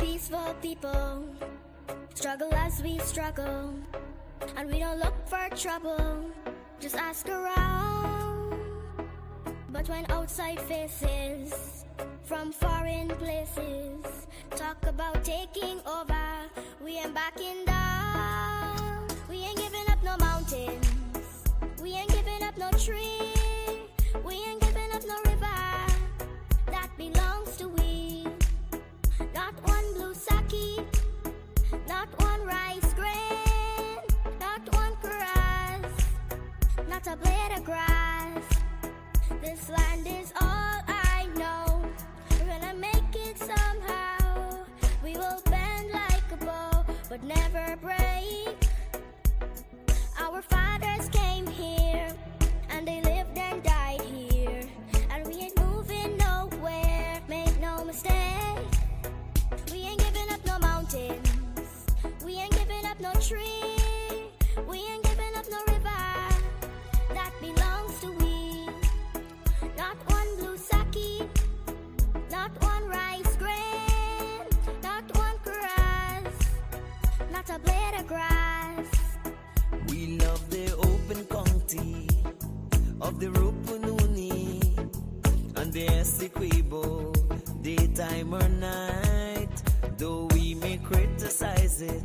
peaceful people struggle as we struggle, and we don't look for trouble, just ask around. But when outside faces from foreign places talk about taking over, we ain't backing down. We ain't giving up no mountains, we ain't giving up no tree, we ain't giving up no river that belongs to we. Not one blue sake, not one rice grain, not one grass, not a blade of grass. This land is all I know. We're gonna make it somehow. We will bend like a bow, but never break. Our fathers came here, and they lived and died here, and we ain't moving nowhere, make no mistake. We ain't giving up no mountains, we ain't giving up no tree, we ain't giving up no river that belongs to we. Not one blue sake, not one rice grain, not one grass, not a blade of grass. We love the open county of the Rupununi and the Essequibo, daytime or night. Though we may criticize it,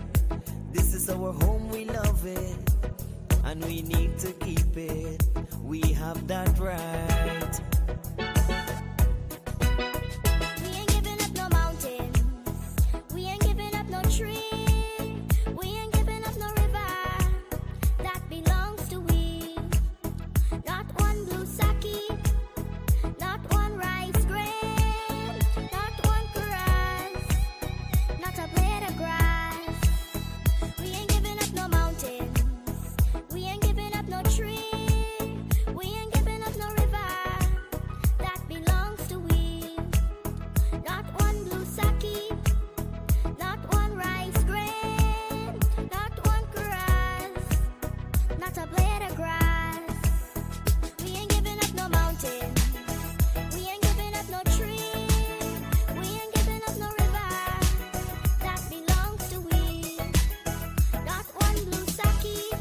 this is our home, we love it, and we need to keep it. We have that right. We ain't giving up no mountains, we ain't giving up no tree, we ain't giving up no river that belongs to we. Not one blue sake, not one rice grain, not one grass, not a blade of grass. We ain't giving up no mountains, we ain't giving up no tree, we ain't giving up no river that belongs to we. Not one blue sake, not one rice grain, not one grass, not a blade of grass. We ain't giving up no mountains, we ain't giving up no tree, we ain't giving up no river that belongs to we. Not one blue sake,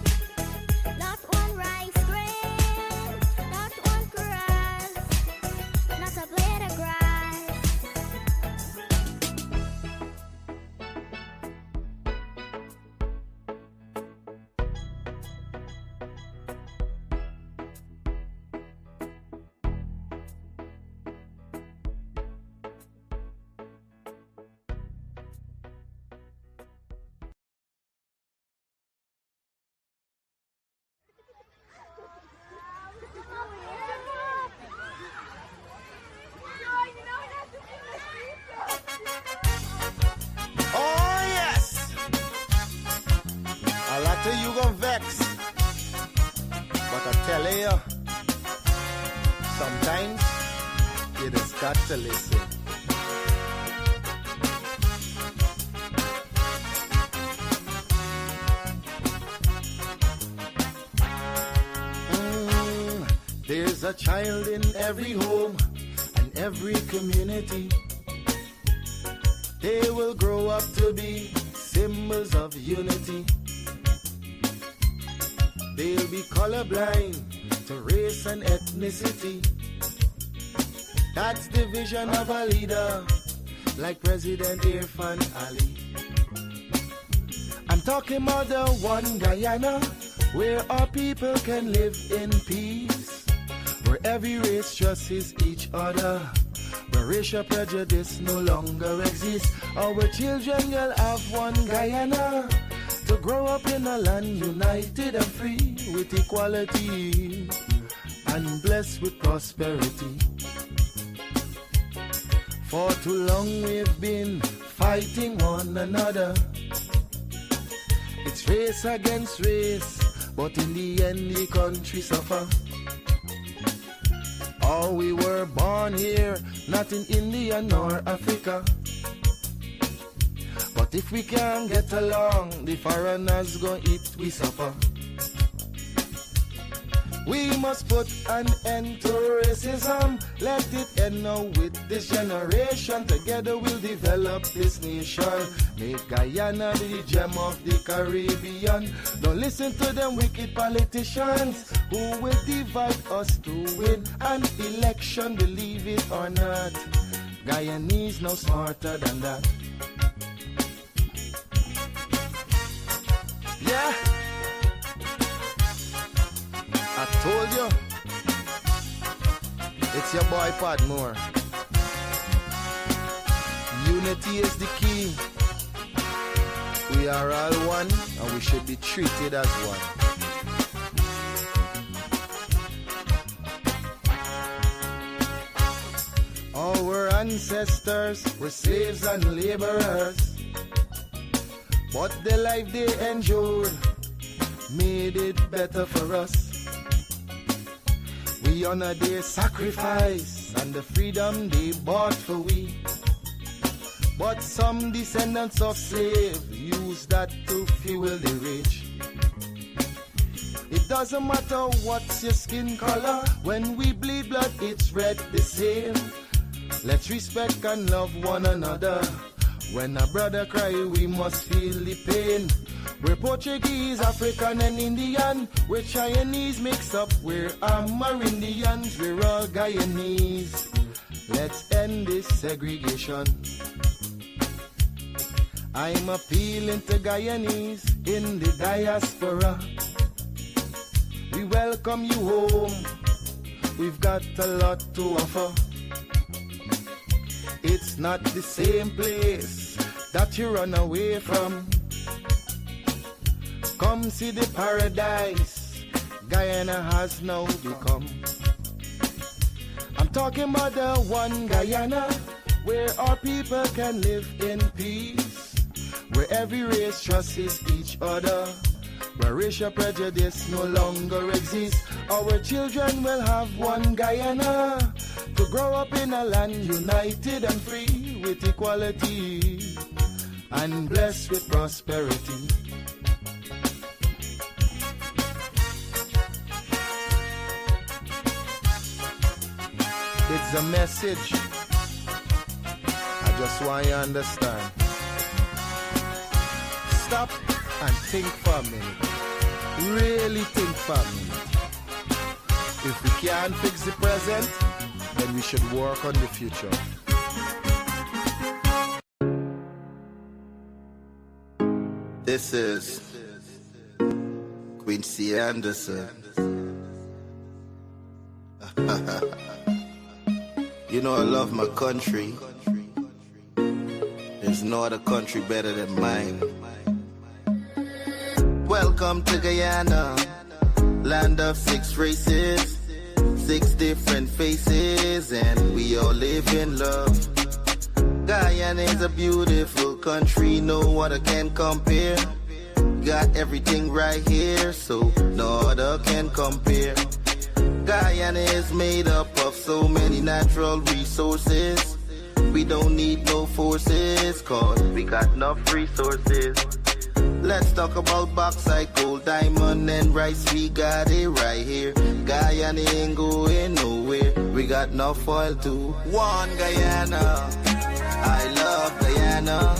not one rice grain, not one grass, not a blade of grass. Oh yes! A lot of you gon' vex, but I tell you, sometimes you just got to listen. There's a child in every home and every community. They will grow up to be symbols of unity. They'll be colorblind to race and ethnicity. That's the vision of a leader like President Irfan Ali. I'm talking about the one Guyana where our people can live in peace, where every race trusts each other, where racial prejudice no longer exists. Our children will have one Guyana to grow up in a land united and free with equality and blessed with prosperity. For too long we've been fighting one another. It's race against race, but in the end the country suffer. Oh, we were born here, not in India nor Africa. But if we can't get along, the foreigners gon' eat we suffer. We must put an end to racism Let it end now with this generation. Together we'll develop this nation. Make Guyana the gem of the Caribbean. Don't listen to them wicked politicians who will divide us to win an election, believe it or not. Guyanese no smarter than that. Yeah, I told you. It's your boy Podmore. Unity is the key. We are all one and we should be treated as one. Our ancestors were slaves and laborers, but the life they endured made it better for us. We honor their sacrifice and the freedom they bought for we. But some descendants of slaves use that to fuel the rich. It doesn't matter what's your skin color. When we bleed blood, it's red the same. Let's respect and love one another. When a brother cry, we must feel the pain. We're Portuguese, African and Indian. We're Chinese mixed up, we're Amerindians. We're all Guyanese. Let's end this segregation. I'm appealing to Guyanese in the diaspora. We welcome you home. We've got a lot to offer. It's not the same place that you run away from. Come see the paradise Guyana has now become. I'm talking about the one Guyana where our people can live in peace, where every race trusts each other, where racial prejudice no longer exists. Our children will have one Guyana to grow up in a land united and free with equality and blessed with prosperity. It's a message. I just want you to understand. Stop and think for a minute. Really think for a minute. If we can't fix the present, then we should work on the future. This is Quincy Anderson. You know I love my country. There's no other country better than mine. Welcome to Guyana, land of 6 races, 6 different faces, and we all live in love. Guyana is a beautiful country, no other can compare. Got everything right here, so no other can compare. Guyana is made up of so many natural resources. We don't need no forces, cause we got enough resources. Let's talk about bauxite, gold, diamond, and rice. We got it right here. Guyana ain't going nowhere. We got enough oil too. One Guyana, I love Guyana.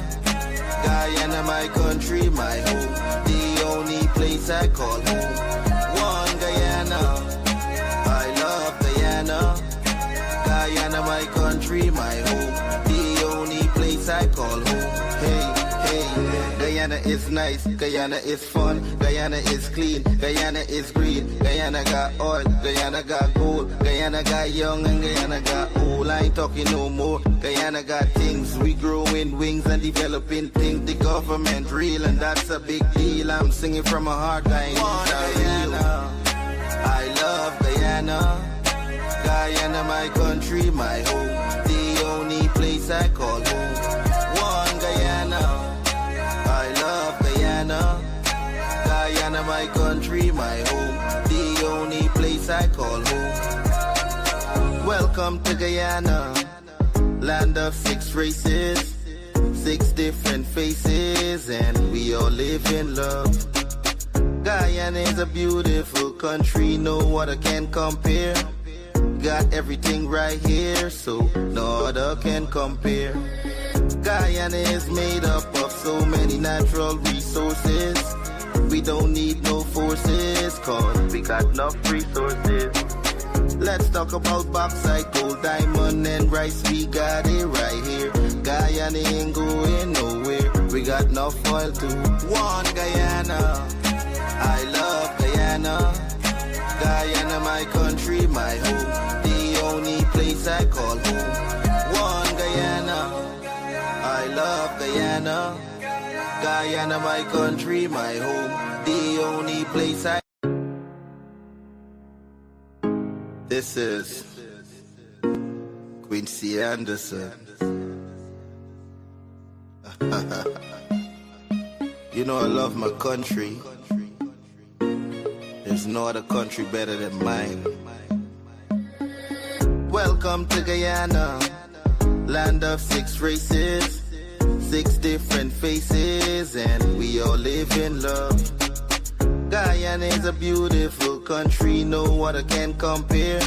Guyana, my country, my home. The only place I call home. One Guyana, I love Guyana. Guyana, my country, my home. The only place I call home. Hey, hey, Guyana is nice, Guyana is fun, Guyana is clean, Guyana is green, Guyana got oil, Guyana got gold, Guyana got young and Guyana got old. I ain't talking no more. Guyana got things, we growing wings and developing things. The government real and that's a big deal. I'm singing from my heart, Guyana. I love Guyana. Guyana, my country, my home. The only place I call home. One Guyana. I love Guyana. Guyana, my country, my home. The only place I call home. Welcome to Guyana, land of 6 races, 6 different faces, and we all live in love. Guyana is a beautiful country, no other can compare. got everything right here, so no other can compare. Guyana is made up of so many natural resources. We don't need no forces, cause we got enough resources. Let's talk about bauxite, gold, diamond, and rice. We got it right here. Guyana ain't going nowhere. We got enough oil to one Guyana. I love Guyana. Guyana, my country, my home. The only place I call home. One Guyana. I love Guyana. Guyana, my country, my home. The only place I... This is Quincy Anderson. You know I love my country. There's no other country better than mine. Welcome to Guyana, land of 6 races, 6 different faces, and we all live in love. Guyana is a beautiful country, no other can compare.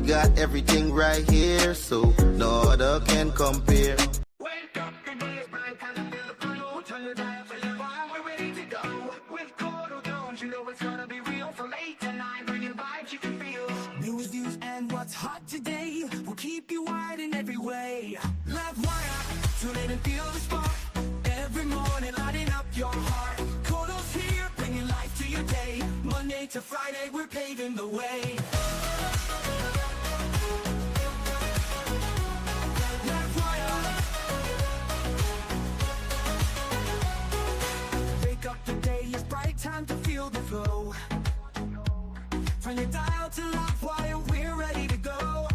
Got everything right here, so no other can compare. Wake up, the day is bright, time to feel the blue. Turn your dial for your vibe, we're ready to go. With Courdel, don't you know it's gonna be real? From 8 to 9, bringing vibes you can feel. News, views, and what's hot today will keep you wired in every way. Livewire, tune in and feel the spark. Every morning, lighting up your heart. Courdel's here, bringing life to your day. Monday to Friday, we're paving the way. Time to feel the flow. Turn your dial to Livewire, we're ready to go.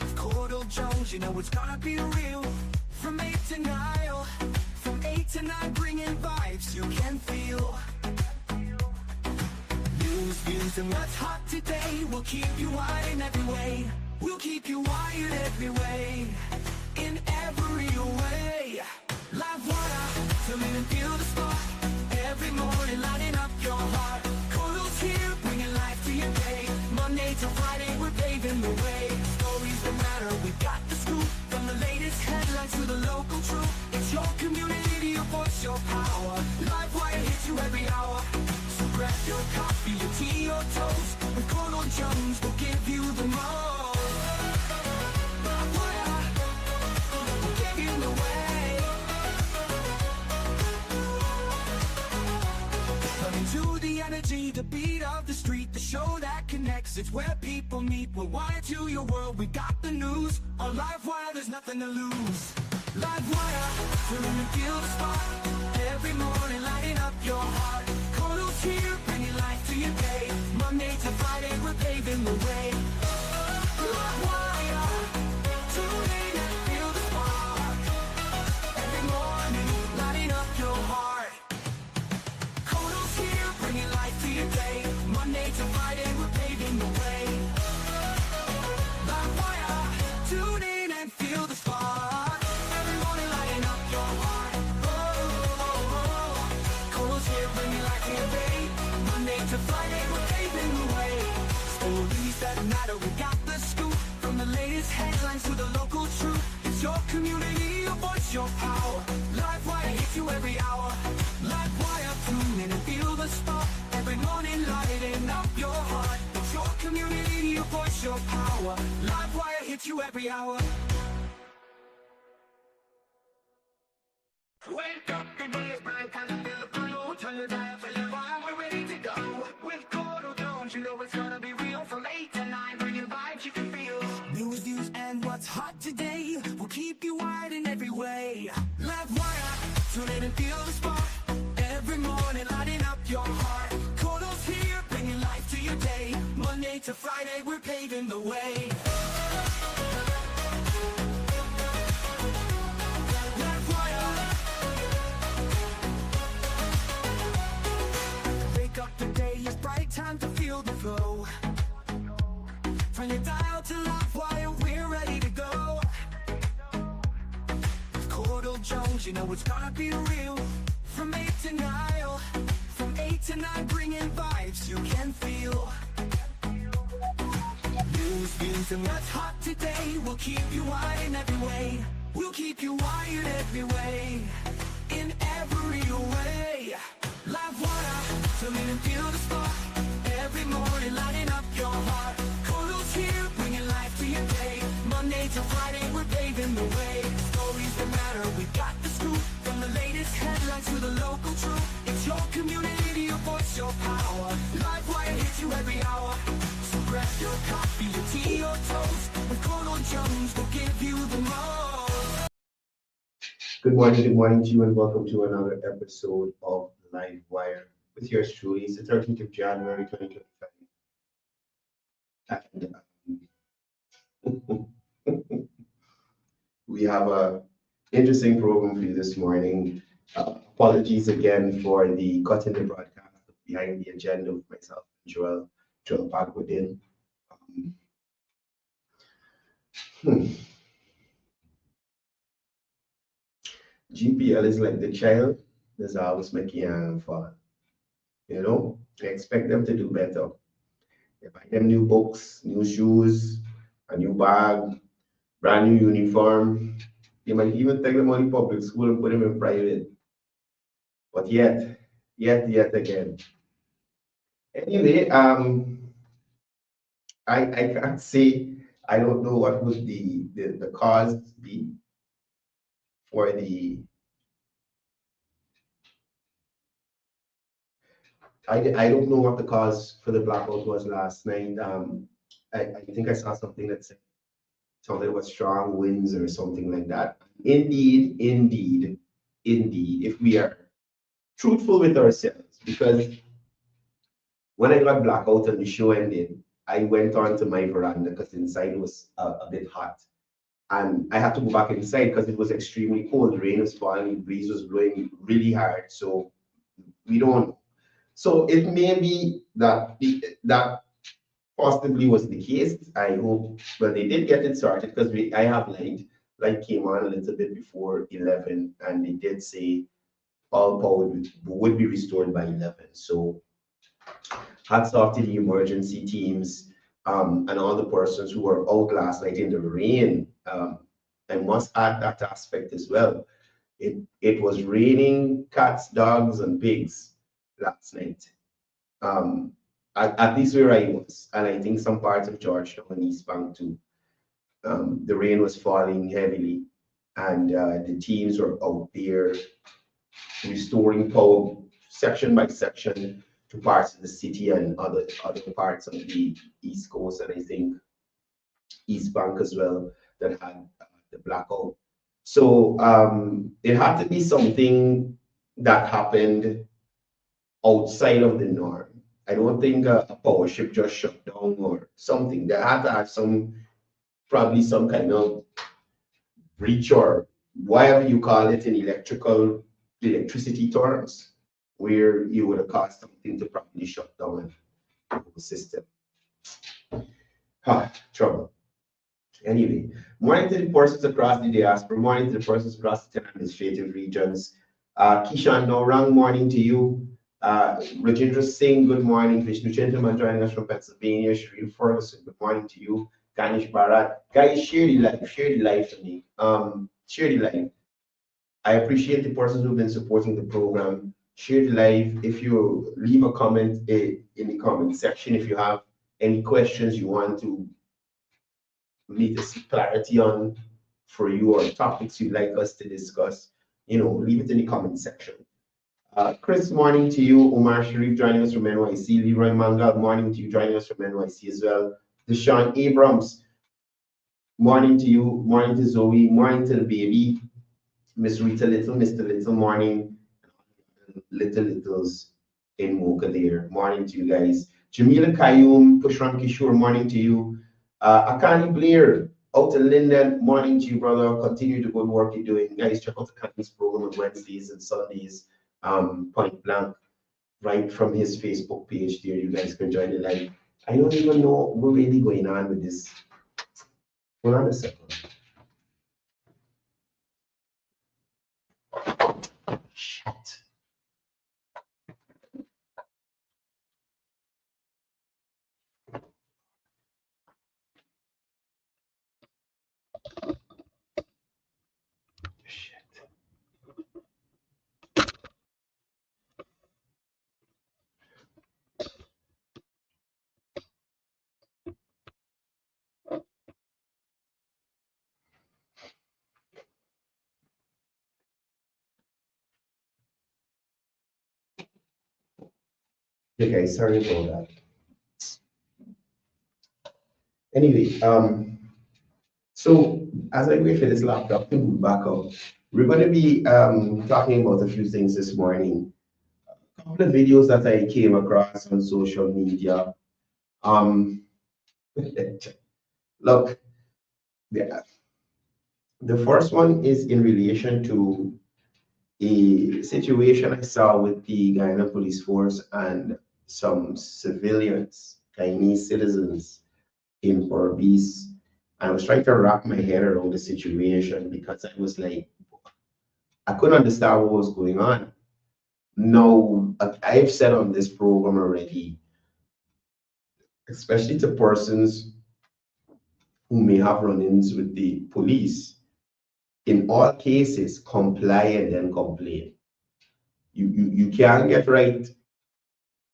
With Courdel Jones, you know it's gonna be real. From 8 to 9, from 8 to 9, bringing vibes you can feel. News, views, and what's hot today will keep you wired in every way. We'll keep you wired every way, in every way. Livewire, tune in and feel the spark. Every morning lighting up your heart. Courdel's here, bringing life to your day. Monday to Friday, we're paving the way. Stories that matter, we got the scoop. From the latest headlines to the local truth. It's your community, your voice, your power. Livewire hits you every hour. So grab your coffee, your tea, your toast. With Courdel Jones, we'll give you the most. Livewire, we'll give you the way. To the energy, the beat of the street, the show that connects, it's where people meet. We're wired to your world, we got the news. On Livewire, there's nothing to lose. Livewire, tune in and feel the spark. Every morning, lighting up your heart. Courdel's here, bringing life to your day. Monday to Friday, we're paving the way. Livewire, tune in and feel the spark. Every morning, lighting up your heart. Bringing life to your day. Monday to Friday, we're paving the way. Livewire, tune in and feel the spark. Every morning lighting up your heart. Oh, oh, oh. Courdel's here, bringing life to your day. Monday to Friday, we're paving the way. Stories that matter, we got the scoop. From the latest headlines to the local truth. It's your community, your voice, your power. Livewire hits you every hour. Livewire, tune in and feel the spark. Every morning lighting up your heart. It's your community, your voice, your power. Livewire hits you every hour. Wake up, the day is bright, time to feel the blue. Turn your dial for your vibe, we're ready to go. With Courdel Jones, you know it's gonna be real. From 8 to 9, bringing vibes you can feel. News, views, and what's hot today will keep you wired in every way. Livewire, tune in and feel the spark. Every morning lighting up your heart. Courdel's here, bringing life to your day. Monday to Friday, we're paving the way. Livewire. Wake up, the day is bright, time to feel the flow. Turn your dial to Livewire, we're ready to go. With Courdel Jones, you know it's gonna be real. From 8 to 9, from 8 to 9, bringing vibes you can feel. lose feelings and what's hot today will keep you wired in every way. We'll keep you wired every way, in every way. Live wire, fill in and feel the spark. Every morning lighting up your heart. Courdel's here, bringing life to your day. Monday to Friday, we're paving the way. Stories that matter, we got the scoop. From the latest headlines to the local truth. It's your community, your voice, your power. Live wire hits you every hour. So grab your coffee, your tea, or toast. With Courdel Jones, we'll give you the most. Good morning to you, and welcome to another episode of Livewire with yours truly. It's the 13th of January 2025. And we have a interesting program for you this morning. Apologies again for the cut in the broadcast behind the agenda with myself and Joel Parkwithin. GPL is like the child that's always making a fun. I expect them to do better. They buy them new books, new shoes, a new bag, brand new uniform. You might even take them out of public school and put them in private. But yet again. Anyway, I can't say. I don't know what would the cause be for the. I don't know what the cause for the blackout was last night. I think I saw something that said something about strong winds or something like that. Indeed, if we are truthful with ourselves, because when I got blackout and the show ended, I went on to my veranda because inside was a bit hot. And I had to go back inside because it was extremely cold. The rain was falling, the breeze was blowing really hard. So we don't know. So it may be that that possibly was the case. I hope. Well, they did get it started because I have light. Light came on a little bit before 11, and they did say all power would be restored by 11. So hats off to the emergency teams and all the persons who were out last night in the rain. I must add that aspect as well. It was raining cats, dogs, and pigs last night. At least where I was, and I think some parts of Georgetown and East Bank too. The rain was falling heavily, and the teams were out there restoring power section by section to parts of the city and other parts of the East Coast, and I think East Bank as well, that had the blackout. So it had to be something that happened outside of the norm. I don't think a power ship just shut down or something. They had to have probably some kind of breach or whatever you call it in electricity terms, where you would have caused something to probably shut down the whole system. Trouble. Anyway, morning to the persons across the diaspora, morning to the persons across the 10 administrative regions. Kishan Norang, morning to you. Rajendra Singh, good morning. Vishnu Gentleman joining us from Pennsylvania. Sharif Ferguson, good morning to you. Ganesh Bharat. Guys, share the live for me. Share the live. I appreciate the persons who've been supporting the program. Share the live. If you leave a comment in the comment section, if you have any questions you want to need to seek clarity on for you or topics you'd like us to discuss, leave it in the comment section. Chris, morning to you. Omar Sharif joining us from NYC. Leroy Mangal, morning to you, joining us from NYC as well. Deshaun Abrams, morning to you. Morning to Zoe. Morning to the baby. Miss Rita Little, Mr. Little, morning. Littles in Mocha there. Morning to you guys. Jamila Kayum, Pushram Kishore, morning to you. Akani Blair, out in Linden, morning to you, brother. Continue the good work you're doing. Guys, check out Akani's program on Wednesdays and Sundays. Point blank, right from his Facebook page there. You guys can join the live. I don't even know what's really going on with this. Hold on a second. Shit. Okay, sorry about that. Anyway, so as I wait for this laptop to boot back up, we're going to be talking about a few things this morning. A couple of videos that I came across on social media. Um, look, the first one is in relation to a situation I saw with the Guyana Police Force and some civilians, Guyanese citizens in Port Beast. I was trying to wrap my head around the situation because I was like, I couldn't understand what was going on. No, I've said on this program already, especially to persons who may have run-ins with the police. In all cases, comply and then complain. You can't get right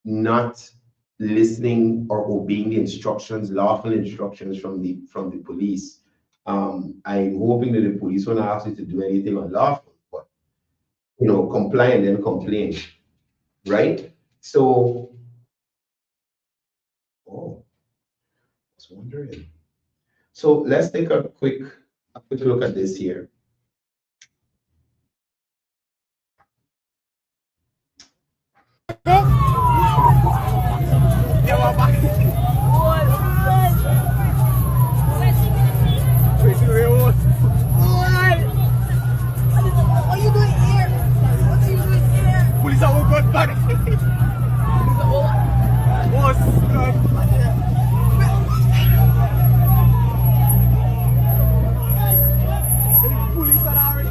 not listening or obeying the instructions, lawful instructions from the police. I'm hoping that the police won't ask you to do anything unlawful, but comply and then complain, right? So, oh, I was wondering. So let's take a quick look at this here. Police are all good, buddy. Police are already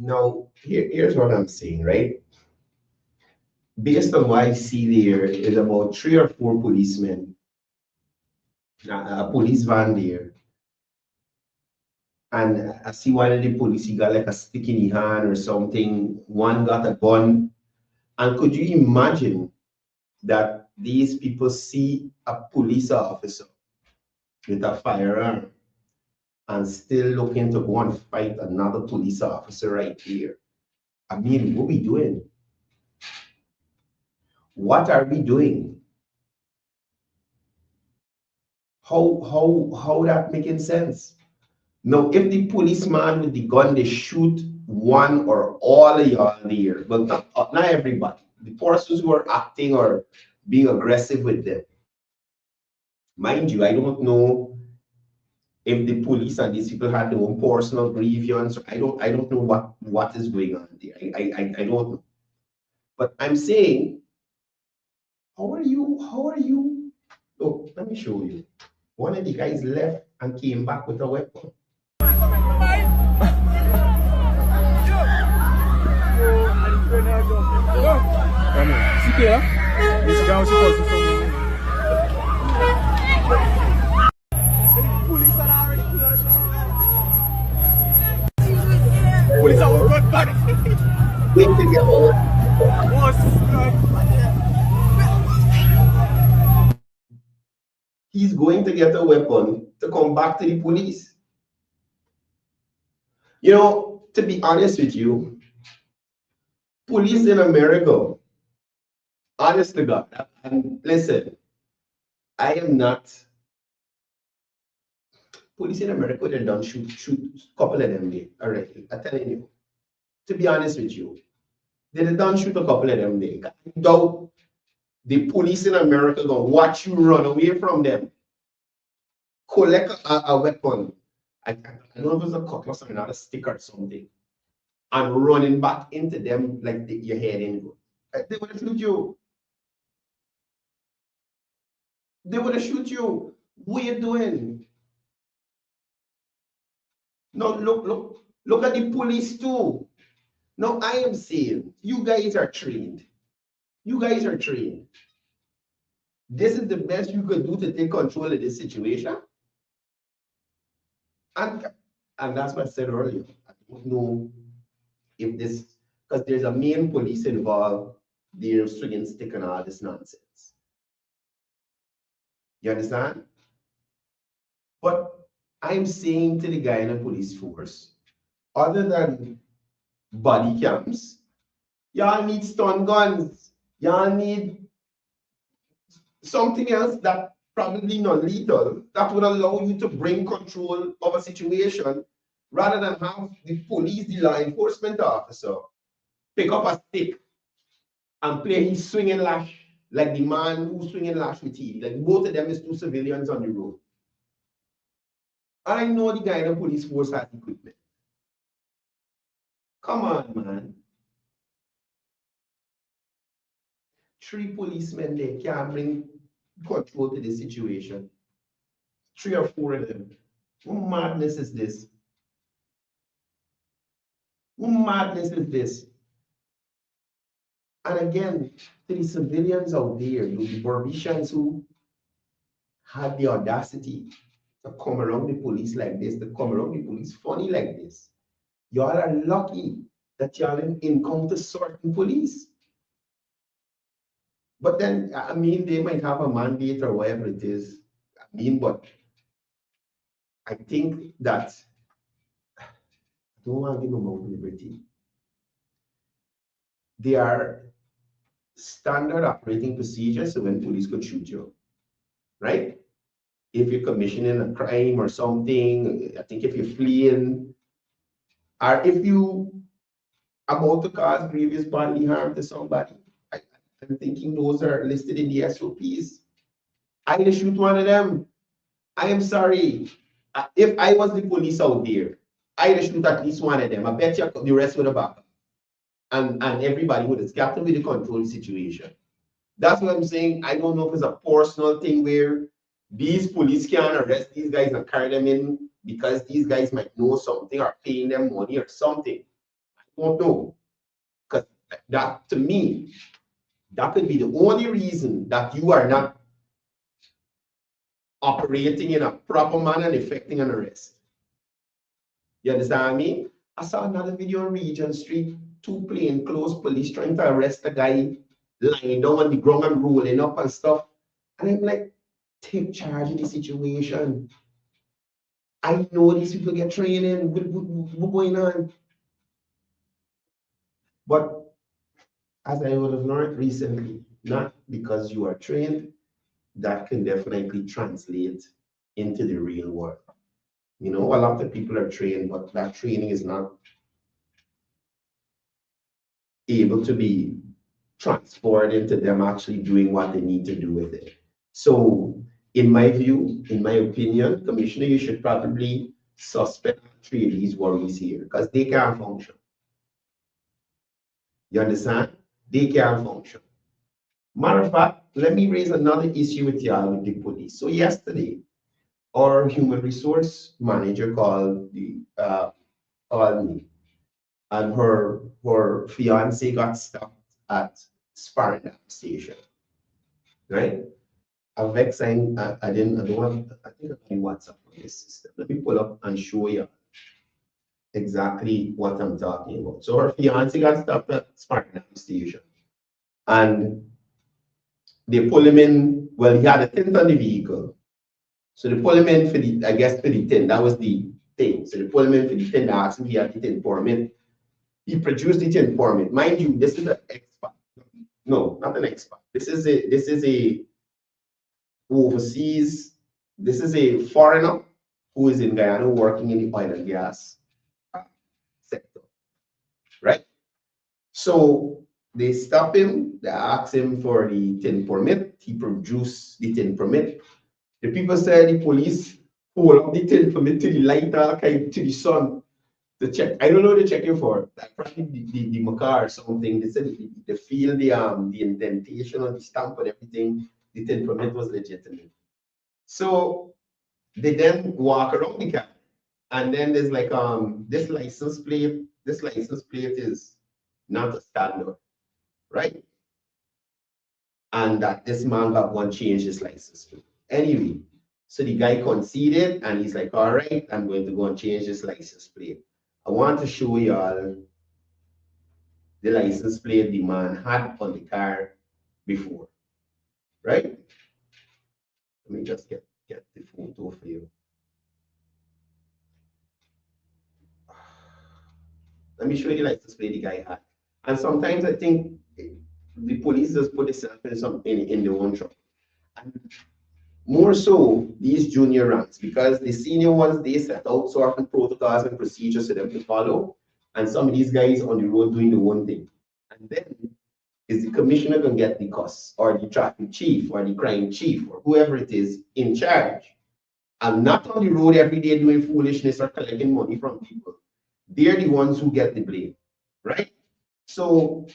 Now, here's what I'm saying, right? Based on what I see there is about 3 or 4 policemen, a police van there, and I see one of the police, he got like a stick in his hand or something. One got a gun. And could you imagine that these people see a police officer with a firearm and still looking to go and fight another police officer right here? I mean, what are we doing? What are we doing? How that making sense? Now, if the policeman with the gun, they shoot one or all of y'all there, but not everybody. The persons who are acting or being aggressive with them. Mind you, I don't know if the police and these people had their own personal grievance. I don't know what is going on there. I don't know. But I'm saying, how are you? Look, let me show you. One of the guys left and came back with a weapon. Police are all good, buddy. He's going to get a weapon to come back to the police. To be honest with you, police in America, honest to God, and listen, I am not. Police in America, they don't shoot a couple of them there already. I'm telling you. To be honest with you, they don't shoot a couple of them there. I doubt the police in America gonna watch you run away from them, collect a weapon. I don't know if it's a cutlass or not, a stick or something, and running back into them like your head in. They would shoot you. They would shoot you. What are you doing? No, look at the police too. Now I am saying, you guys are trained. You guys are trained. This is the best you could do to take control of this situation. And that's what I said earlier. I don't know if this because there's a main police involved, they're swinging stick and all this nonsense. You understand? But I'm saying to the guy in the police force, other than body cams, y'all need stun guns. Y'all need something else that probably non-lethal that would allow you to bring control of a situation rather than have the police, the law enforcement officer, pick up a stick and play his swinging lash like the man who's swinging lash with he. Like both of them is two civilians on the road. I know the guy in the police force has equipment. Come on, man. 3 policemen there can't bring control to the situation. 3 or 4 of them. What madness is this? What madness is this? And again, to the civilians out there, the Barbicians who had the audacity to come around the police like this, to come around the police funny like this. Y'all are lucky that y'all encounter certain police. But then, I mean, they might have a mandate or whatever it is. I mean, but I think that I don't want to give them more liberty. They are standard operating procedures so when police could shoot you, right? If you're commissioning a crime or something, I think if you're fleeing, or if you about to cause grievous bodily harm to somebody, I'm thinking those are listed in the SOPs. I'd shoot one of them. I am sorry. If I was the police out there, I'd shoot at least one of them. I bet you the rest would have back up. And everybody would have captain with the control situation. That's what I'm saying. I don't know if it's a personal thing where these police can arrest these guys and carry them in because these guys might know something or paying them money or something. I don't know. Because that, to me, that could be the only reason that you are not operating in a proper manner and effecting an arrest. You understand what I mean? I saw another video on Regent Street, 2 plainclothes police trying to arrest a guy lying down on the ground and rolling up and stuff. And I'm like, take charge of the situation. I know these people get training. What's going on? But as I would have learned recently, not because you are trained, that can definitely translate into the real world. You know, a lot of people are trained, but that training is not able to be transferred into them actually doing what they need to do with it. So, in my view, in my opinion, Commissioner, you should probably suspend 3 of these worries here because they can't function. You understand? They can't function. Matter of fact, let me raise another issue with y'all with the police. So yesterday, our human resource manager called me, and her fiance got stopped at Spartan station, right? I'm vexing. I don't have. I think I can WhatsApp on this system. Let me pull up and show you exactly what I'm talking about. So her fiance got stopped at Spartan station, and they pull him in. Well, he had a tint on the vehicle, so they pull him in for the, I guess, for the tint. That was the thing. So they pull him in for the tint. They asked him if he had the tint permit. He produced the tint permit. Mind you, this is an expat. No, not an expat. This is a overseas. This is a foreigner who is in Guyana working in the oil and gas sector, right? So they stop him. They ask him for the tin permit. He produced the tin permit. The people said the police hold up the tin permit to the light, to the sun to check. I don't know what they're checking for. Like probably the Macar or something. They said they feel the indentation on the stamp and everything. The tin permit was legitimate. So they then walk around the car, and then there's like this license plate. This license plate is not a standard, right? And that this man got one change his license plate. Anyway, so the guy conceded, and he's like, "All right, I'm going to go and change this license plate." I want to show y'all the license plate the man had on the car before, right? Let me just get the photo for you. Let me show you the license plate the guy had. And sometimes I think the police just put themselves in their own trouble. And more so these junior ranks, because the senior ones they set out certain protocols and procedures for them to follow, and some of these guys on the road doing the one thing. And then is the commissioner going to get the costs, or the traffic chief, or the crime chief, or whoever it is in charge, and not on the road every day doing foolishness or collecting money from people. They're the ones who get the blame, right? So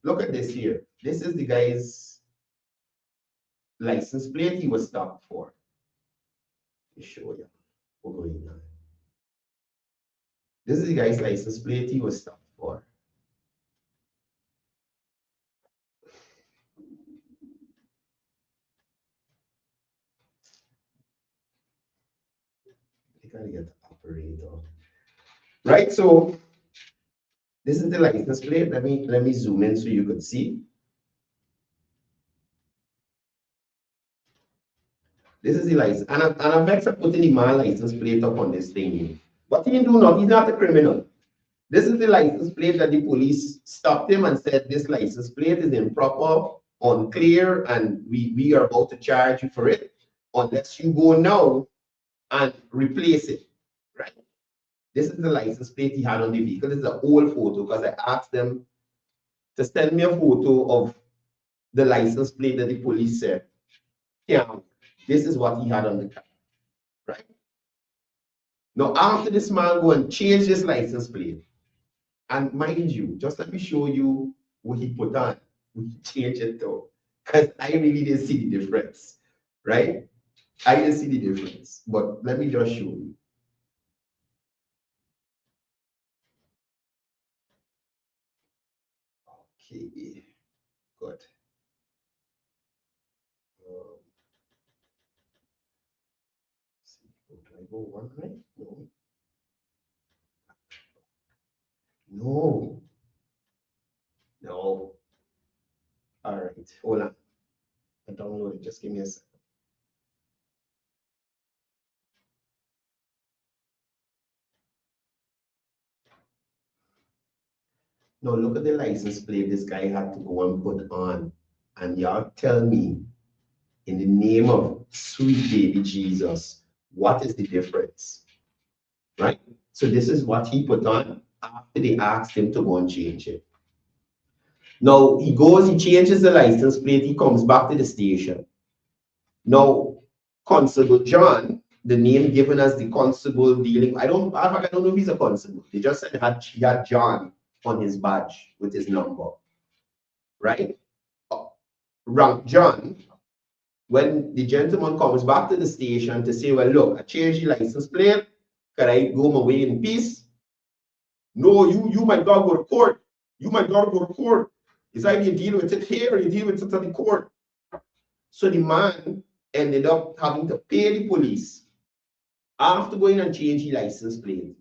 look at this here. This is the guy's license plate he was stopped for. Let me show you. What's going on. This is the guy's license plate he was stopped for. I gotta get the operator. Right, so this is the license plate. Let me zoom in so you could see. This is the license, and I'm vexed at putting the man license plate up on this thing here. But he didn't do nothing. He's not a criminal. This is the license plate that the police stopped him and said this license plate is improper, unclear, and we are about to charge you for it unless you go now and replace it. Right? This is the license plate he had on the vehicle. This is an old photo because I asked them to send me a photo of the license plate that the police said, yeah, this is what he had on the car, right? Now, after this man go and change this license plate, and mind you, just let me show you what he put on, what he changed it to, because I really didn't see the difference, right? I didn't see the difference, but let me just show you. Okay, good. Do I go one way? No. No. No. All right, hold on. I download it. Just give me a second. Now look at the license plate this guy had to go and put on. And y'all tell me, in the name of sweet baby Jesus, what is the difference? Right? So this is what he put on after they asked him to go and change it. Now he goes, he changes the license plate, he comes back to the station. Now, Constable John, the name given as the constable dealing, I don't know if he's a constable. They just said he had John on his badge with his number. Right? Rank John, when the gentleman comes back to the station to say, well, look, I changed the license plate. Can I go my way in peace? No, you might not go to court. You might not go to court. It's either you deal with it here or you deal with it at the court. So the man ended up having to pay the police after going and change the license plate.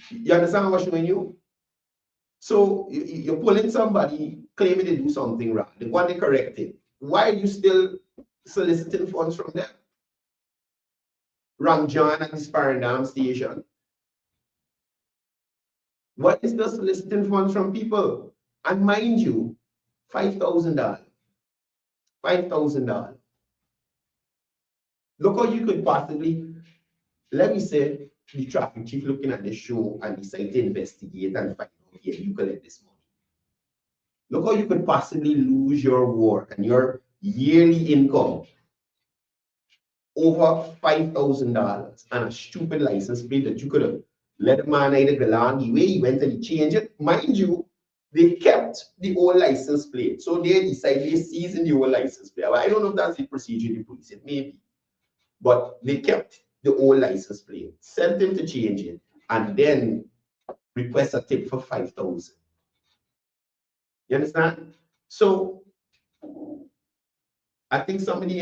You understand what I'm showing you? So you're pulling somebody claiming they do something wrong. They want to correct it. Why are you still soliciting funds from them? Ram John at the Sparendam station. What is the soliciting funds from people? And mind you, $5,000. $5,000. Look how you could possibly, let me say, the traffic chief looking at the show and decide to investigate and find out, yeah, you collect this money. Look how you could possibly lose your work and your yearly income over $5,000 and a stupid license plate that you could have let a man either go along the way he went and he changed it. Mind you, they kept the old license plate. So they decided to seize the old license plate. I don't know if that's the procedure the police, it may be. But they kept the old license plate, sent him to change it, and then request a tip for $5,000. You understand? So I think somebody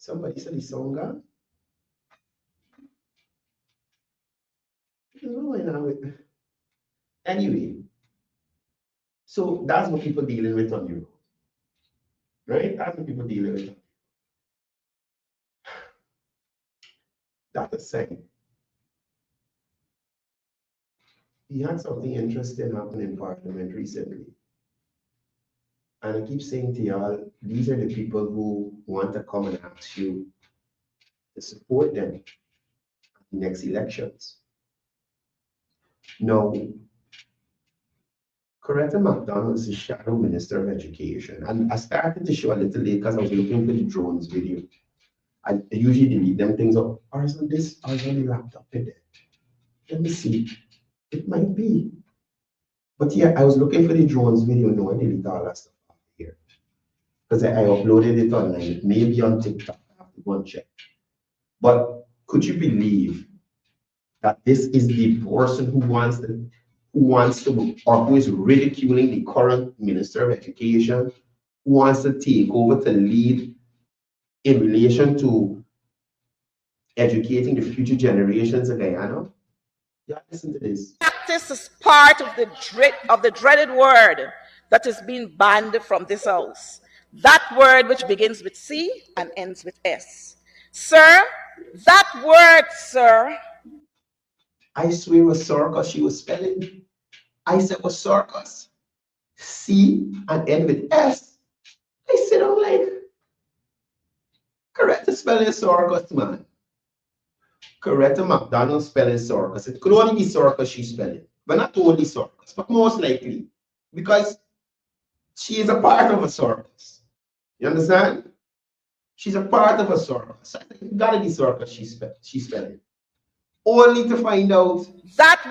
Somebody said the song gone. I don't know, you know. Anyway, so that's what people dealing with on you, right? That's what people dealing with. That's a saying. We had something interesting happen in Parliament recently. And I keep saying to y'all, these are the people who want to come and ask you to support them in the next elections. Now, Coretta McDonald is the shadow minister of education. And I started the show a little late because I was looking for the drones video. I usually delete them things up. Or is on this, or is on the laptop in there? Let me see. It might be. But yeah, I was looking for the drones video. No, I deleted all that stuff out here. Because I uploaded it online, maybe on TikTok. I have to go and check. But could you believe that this is the person who wants to, or who is ridiculing the current Minister of Education, who wants to take over to lead in relation to educating the future generations of Guyana? Yeah, listen to this. Practice is part of the dreaded word that is being banned from this house. That word which begins with C and ends with S. Sir, that word, sir. I swear it was circus she was spelling. I said was circus. C and end with S. I said, I'm like, correct the spelling circus, man. Coretta McDonald spelling circus. It could only be circus she's spelling, but not only circus, but most likely because she is a part of a circus. You understand? She's a part of a circus. I think it gotta be circus she's spelling. Only to find out that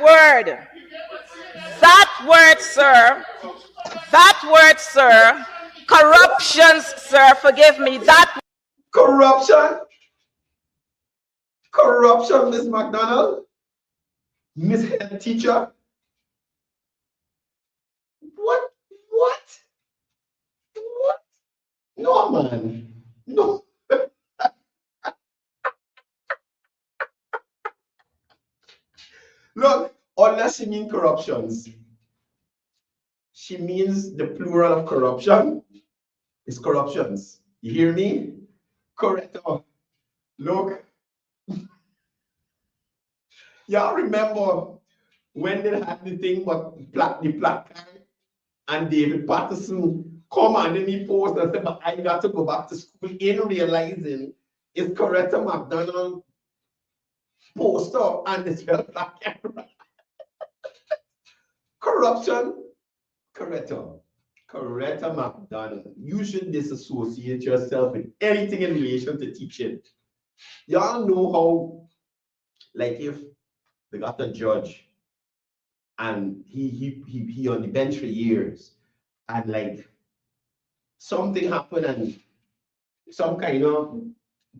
word, sir, corruptions, sir, forgive me, that corruption, Miss McDonald, Miss Head Teacher. What? No, man, no. Look, unless she means corruptions, she means the plural of corruption is corruptions. You hear me? Correct. Look, y'all remember when they had the thing but the placard and David Patterson come and then he posed and said, but I got to go back to school, in realizing it's Coretta McDonald poster and this placard. Corruption, Coretta McDonald. You should disassociate yourself with anything in relation to teaching. Y'all know how, like, if they got a judge and he on the bench for years, and like something happened and some kind of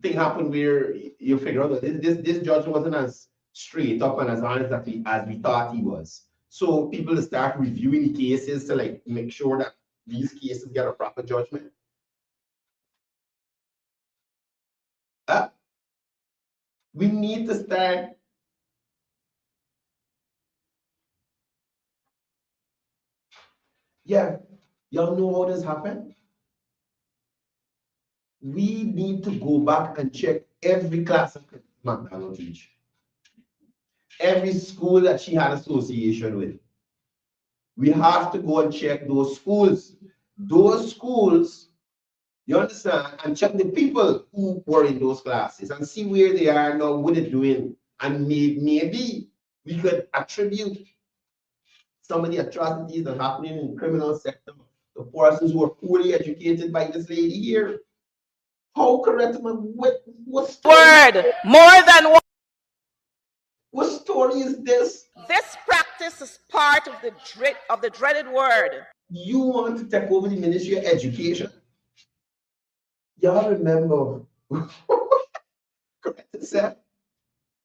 thing happened where you figure out that this judge wasn't as straight up and as honest as we thought he was. So people start reviewing the cases to like make sure that these cases get a proper judgment. We need to start y'all know how this happened? We need to go back and check every class of McDonald teach. Every school that she had association with. We have to go and check those schools. Those schools, you understand, and check the people who were in those classes and see where they are now, what they're doing. And maybe we could attribute some of the atrocities that are happening in the criminal sector to persons who are poorly educated by this lady here. How correct, man? What word, more than one. What story is this? This practice is part of the dreaded word. You want to take over the Ministry of Education? Y'all remember, correct, sir?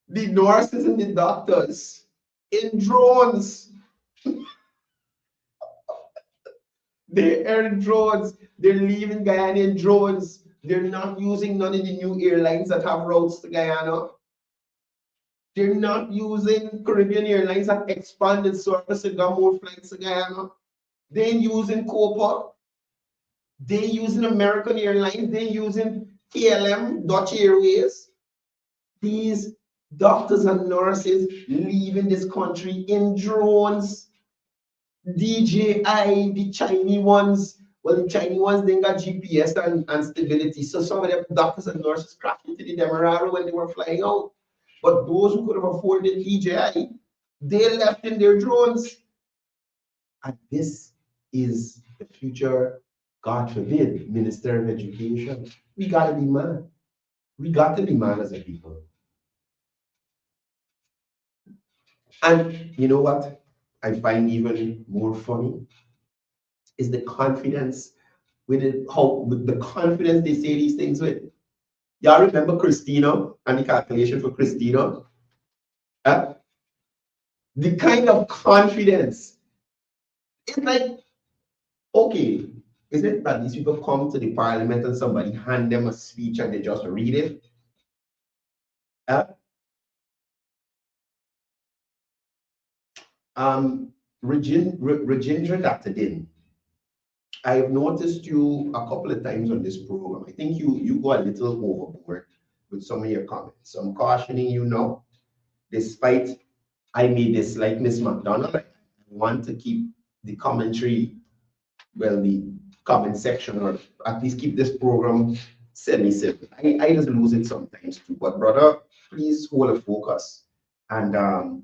The nurses and the doctors in drones. They're in drones. They're leaving Guyana in drones They're not using none of the new airlines that have routes to Guyana. They're not using Caribbean Airlines that expanded service and got more flights to Guyana. They're using Copa. They're using American Airlines. They're using KLM, Dutch Airways. These doctors and nurses leaving this country in drones. DJI, the Chinese ones. Well, the Chinese ones, they got GPS and stability. So some of them doctors and nurses crashed into the Demerara when they were flying out. But those who could have afforded DJI, they left in their drones. And this is the future, God forbid, Minister of Education. We got to be mad. We got to be mad as a people. And you know what I find even more funny is the confidence with it, how with the confidence they say these things with. Y'all remember Christina and the calculation for Christina? The kind of confidence. It's like, okay, is it that these people come to the parliament and somebody hand them a speech and they just read it? Rajendra Dattadin, I have noticed you a couple of times on this program. I think you go a little overboard with some of your comments. So I'm cautioning you now. Despite I may dislike Miss McDonald, I want to keep the commentary, well, the comment section, or at least keep this program semi-civil. I just lose it sometimes too. But brother, please hold a focus and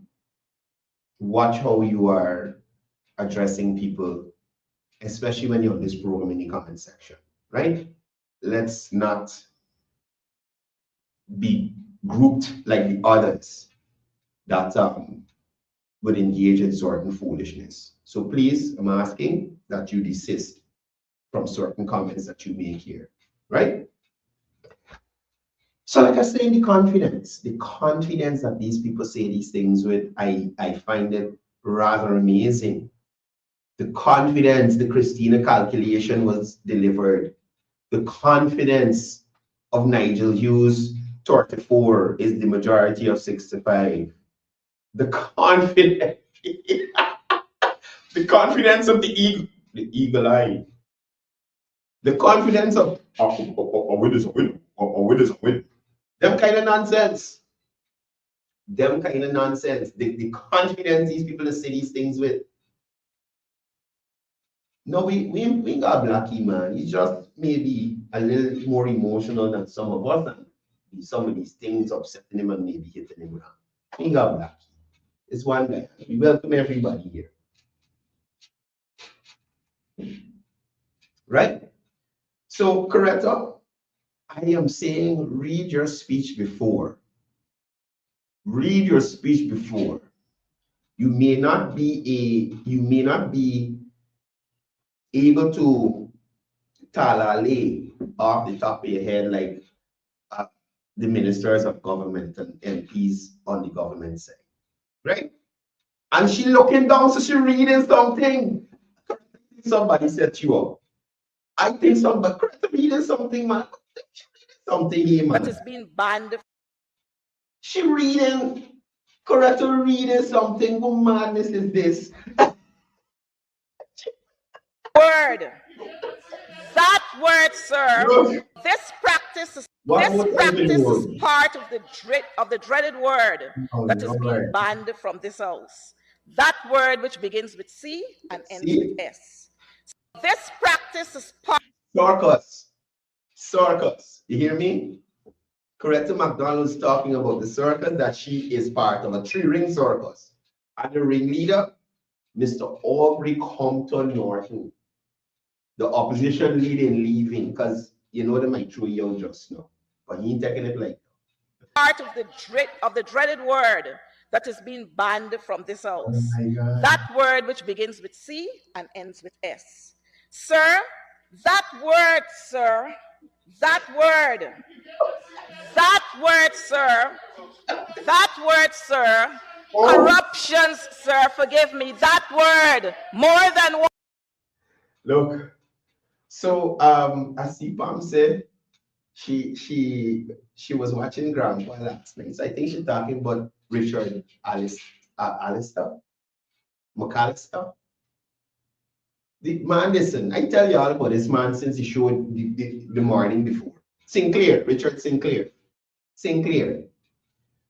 watch how you are addressing people, especially when you're on this program in the comment section, right? Let's not be grouped like the others that would engage in certain foolishness. So please, I'm asking that you desist from certain comments that you make here, right? So like I say, the confidence that these people say these things with, I find it rather amazing. The confidence the Christina calculation was delivered, the confidence of Nigel Hughes, 34 is the majority of 65. The confidence, the confidence of the eagle eye, the confidence of a win is a win, a win is a win. Them kind of nonsense. Them kind of nonsense. The confidence these people say these things with. No, we got Blackie, man. He's just maybe a little more emotional than some of us, and some of these things upsetting him and maybe hitting him around. We got Blackie. It's one guy. We welcome everybody here. Right? So, Coretta, I am saying read your speech before. Read your speech before. You may not be able to talale off the top of your head like the ministers of government and MPs on the government side, right? And she looking down, so she reading something. Somebody set you up. I think somebody reading something, man. Something here, man. That is being banned. She reading, Coretta reading something. What madness is this? Word. That word, sir. Look. This practice is part of the dreaded word that is being banned from this house. That word which begins with C and ends with S. This practice is part. Circus. You hear me? Coretta McDonald's talking about the circus, that she is part of a 3-ring circus. And the ringleader, Mr. Aubrey Compton Norton, the opposition leader leaving, because you know they might throw you out just now. But he ain't taking it like part of the dreaded word that is being banned from this house. Oh that word which begins with C and ends with S. Sir, that word, sir, that word, corruptions, sir, forgive me, that word, more than one. Look, so as Pam said, she was watching Grandpa last night. So I think she's talking about Richard Alistair McAllister. The man, listen, I tell you all about this man since he showed the morning before. Sinclair, Richard Sinclair. Sinclair.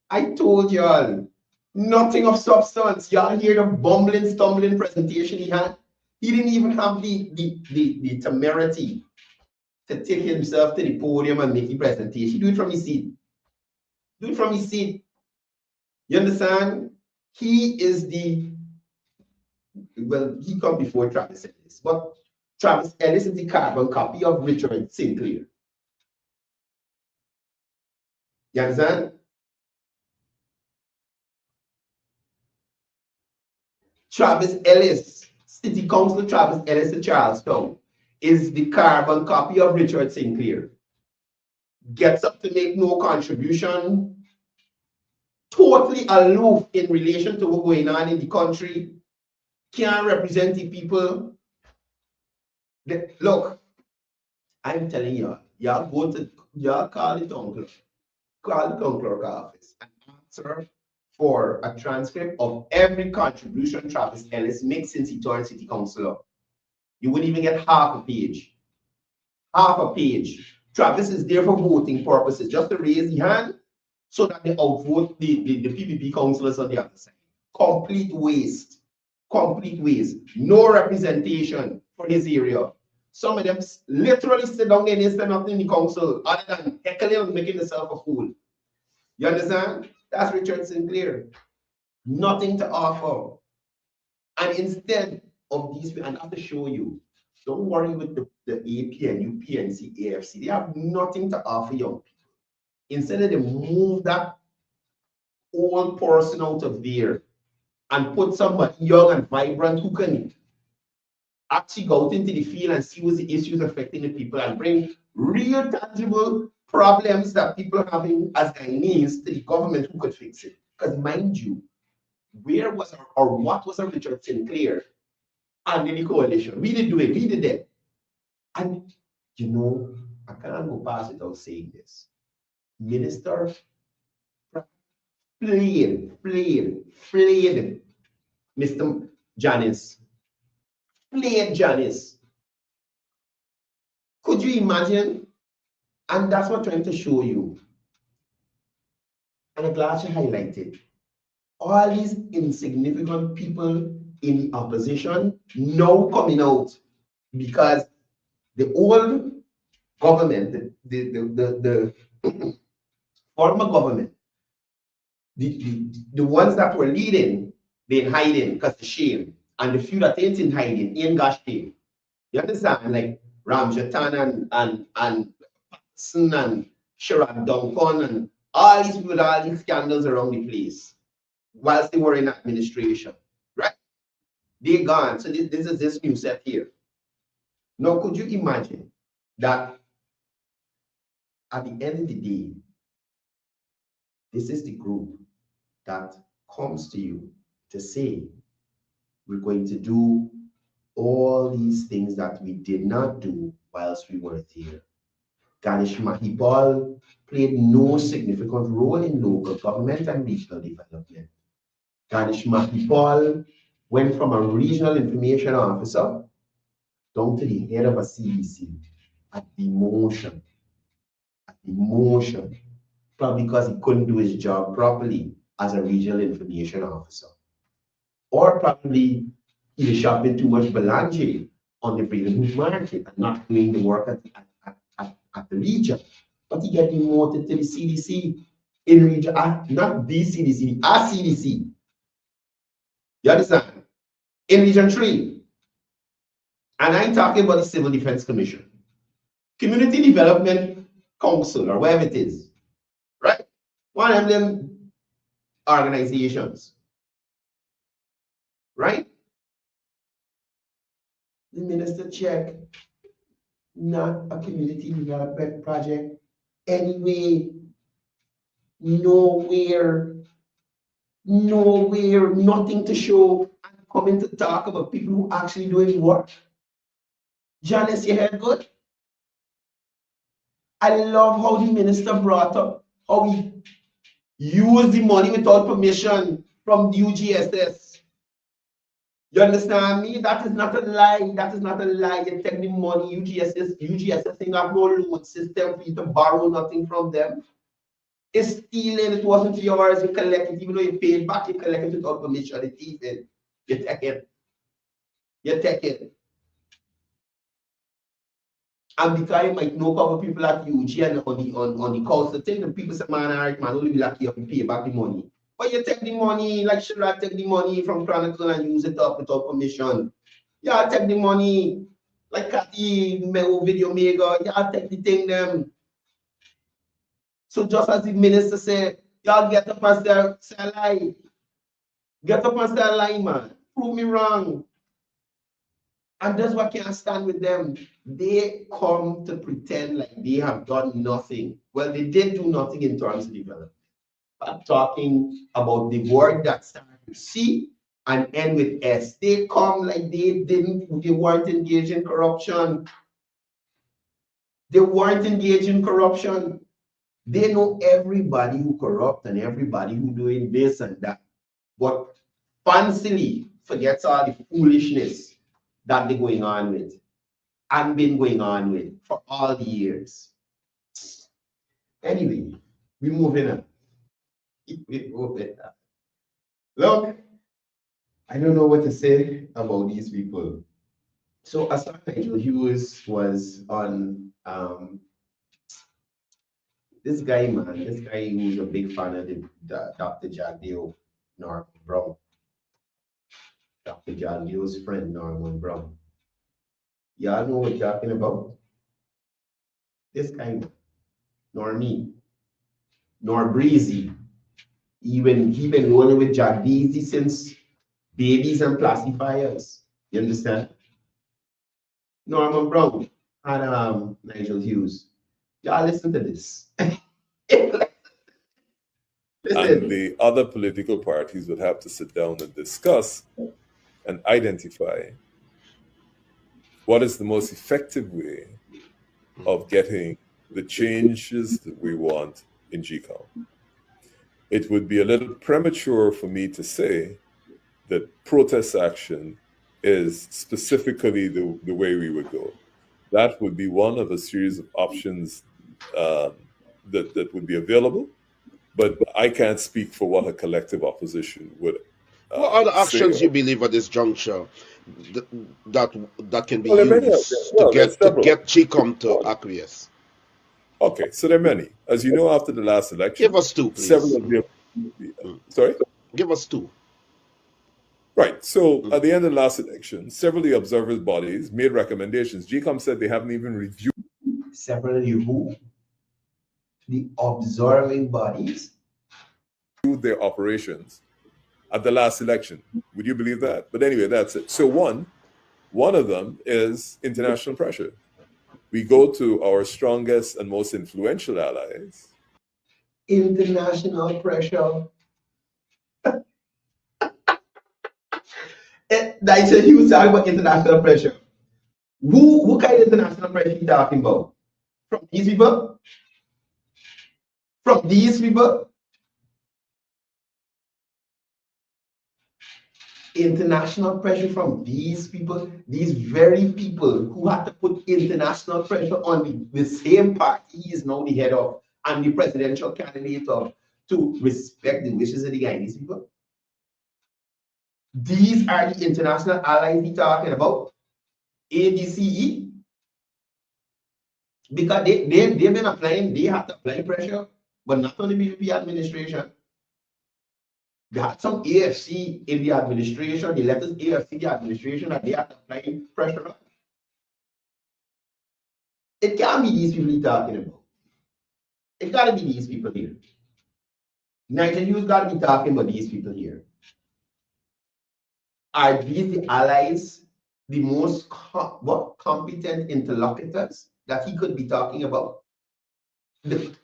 I told y'all nothing of substance. Y'all hear the bumbling, stumbling presentation he had. He didn't even have the temerity to take himself to the podium and make the presentation. Do it from his seat. Do it from his seat. You understand? He is well, he come before Travis Ellis, but Travis Ellis is the carbon copy of Richard Sinclair. You understand? Travis Ellis, City Councilor Travis Ellis in Charlestown, is the carbon copy of Richard Sinclair. Gets up to make no contribution, totally aloof in relation to what's going on in the country, can't represent the people. Look, I'm telling you, y'all call the town clerk office and answer for a transcript of every contribution Travis Ellis makes since he turned city councilor. You wouldn't even get half a page. Half a page. Travis is there for voting purposes, just to raise the hand so that they outvote the PPP councillors on the other side. Complete waste. Complete waste. No representation for his area. Some of them literally sit down there and stand up in the council other than heckling and making themselves a fool. You understand? That's Richard Sinclair. Nothing to offer. And instead of these, and I have to show you, don't worry with the APN, UPNC, AFC. They have nothing to offer young people. Instead of they move that old person out of there and put somebody young and vibrant who can actually go out into the field and see what's the issues affecting the people and bring real tangible problems that people are having as Guyanese to the government who could fix it. Because mind you, where was or what was Richard Sinclair and the coalition? We didn't do it, we did it. And you know, I can't go past without saying this. Minister flayed Mr. Janice. Flayed Janice. Could you imagine? And that's what I'm trying to show you. And I'm glad you highlighted. All these insignificant people in the opposition now coming out because the old government, the former government, the ones that were leading, they're hiding because the shame. And the few that ain't in hiding, ain't got shame. You understand? Like Ramjatan and Patterson and Sherrod Duncan and all these people, all these scandals around the place whilst they were in administration, right? They're gone. So this is this new set here. Now, could you imagine that at the end of the day, this is the group that comes to you to say, we're going to do all these things that we did not do whilst we were there. Ganesh Mahipal played no significant role in local government and regional development. Ganesh Mahipal went from a regional information officer down to the head of a CDC at demotion. Probably because he couldn't do his job properly as a regional information officer. Or probably he was shopping too much Belange on the Bradenwood market and not doing the work at the region. But he got demoted to the CDC in region, not the CDC, a CDC. You understand? In Region 3. And I'm talking about the Civil Defense Commission. Community Development Council, or whatever it is. Right? One of them organizations. Right? The minister check, not a community development project. Anyway, nowhere, nothing to show. And coming to talk about people who actually doing work. Janice, you heard good? I love how the minister brought up how he used the money without permission from the UGSS. You understand me? That is not a lie. That is not a lie. You take the money, UGSS ain't have no loan system for you to borrow nothing from them. It's stealing. It wasn't yours. You collect it, even though you paid back, you collect it without permission. It's even. You take it. You take it. And because you might know a couple people at UG and on the council thing, the people say, man, all right, man, only be lucky if you pay back the money. But you take the money, like should I take the money from Chronicle and use it up without permission? Yeah, take the money, like Cathy, video maker, yeah, take the thing them. So just as the minister said, y'all get up and say a lie. Get up and say a lie, man. Prove me wrong. And that's what can't stand with them. They come to pretend like they have done nothing. Well, they did do nothing in terms of development. I'm talking about the word that starts with C and end with S. They come like they weren't engaged in corruption. They weren't engaged in corruption. They know everybody who corrupt and everybody who doing this and that. But fancily forgets all the foolishness that they're going on with and been going on with for all the years. Anyway, we moving on. Look, I don't know what to say about these people. So I saw Nigel Hughes was on this guy, man, this guy who's a big fan of the Dr. Jagdeo Norman Brown. Dr. Jagdeo's friend, Norman Brown. Y'all know what you're talking about? This guy, Normie, Norbreezy. He been rolling with Jagdeezy since babies and pacifiers. You understand? Norman Brown and Nigel Hughes. Y'all listen to this. Listen. And the other political parties would have to sit down and discuss and identify what is the most effective way of getting the changes that we want in GCOM. It would be a little premature for me to say that protest action is specifically the way we would go. That would be one of a series of options that would be available, but I can't speak for what a collective opposition would. What are the actions you believe at this juncture that can be used to get GCOM to acquiesce? Okay, so there are many. As you know, after the last election, give us two, please. Several of the sorry, give us two. Right. So at the end of the last election, several of the observers' bodies made recommendations. GCOM said they haven't even reviewed. Several of who? The observing bodies? Their operations at the last election. Would you believe that? But anyway, that's it. So one of them is international pressure. We go to our strongest and most influential allies. International pressure. Nigel Hughes talking about international pressure. Who kind of international pressure he talking about? From these people? From these people? International pressure from these people, these very people who had to put international pressure on the same party he is now the head of and the presidential candidate of to respect the wishes of the Guyanese people. These are the international allies he's talking about. ABCE. Because they've been applying, they have to apply pressure, but not on the BVP administration. They had some AFC in the administration, the letters AFC, the administration, that they have to apply pressure on. It can't be these people he's talking about. It gotta be these people here. Nigel Hughes gotta be talking about these people here. Are these the allies, the most competent interlocutors that he could be talking about? The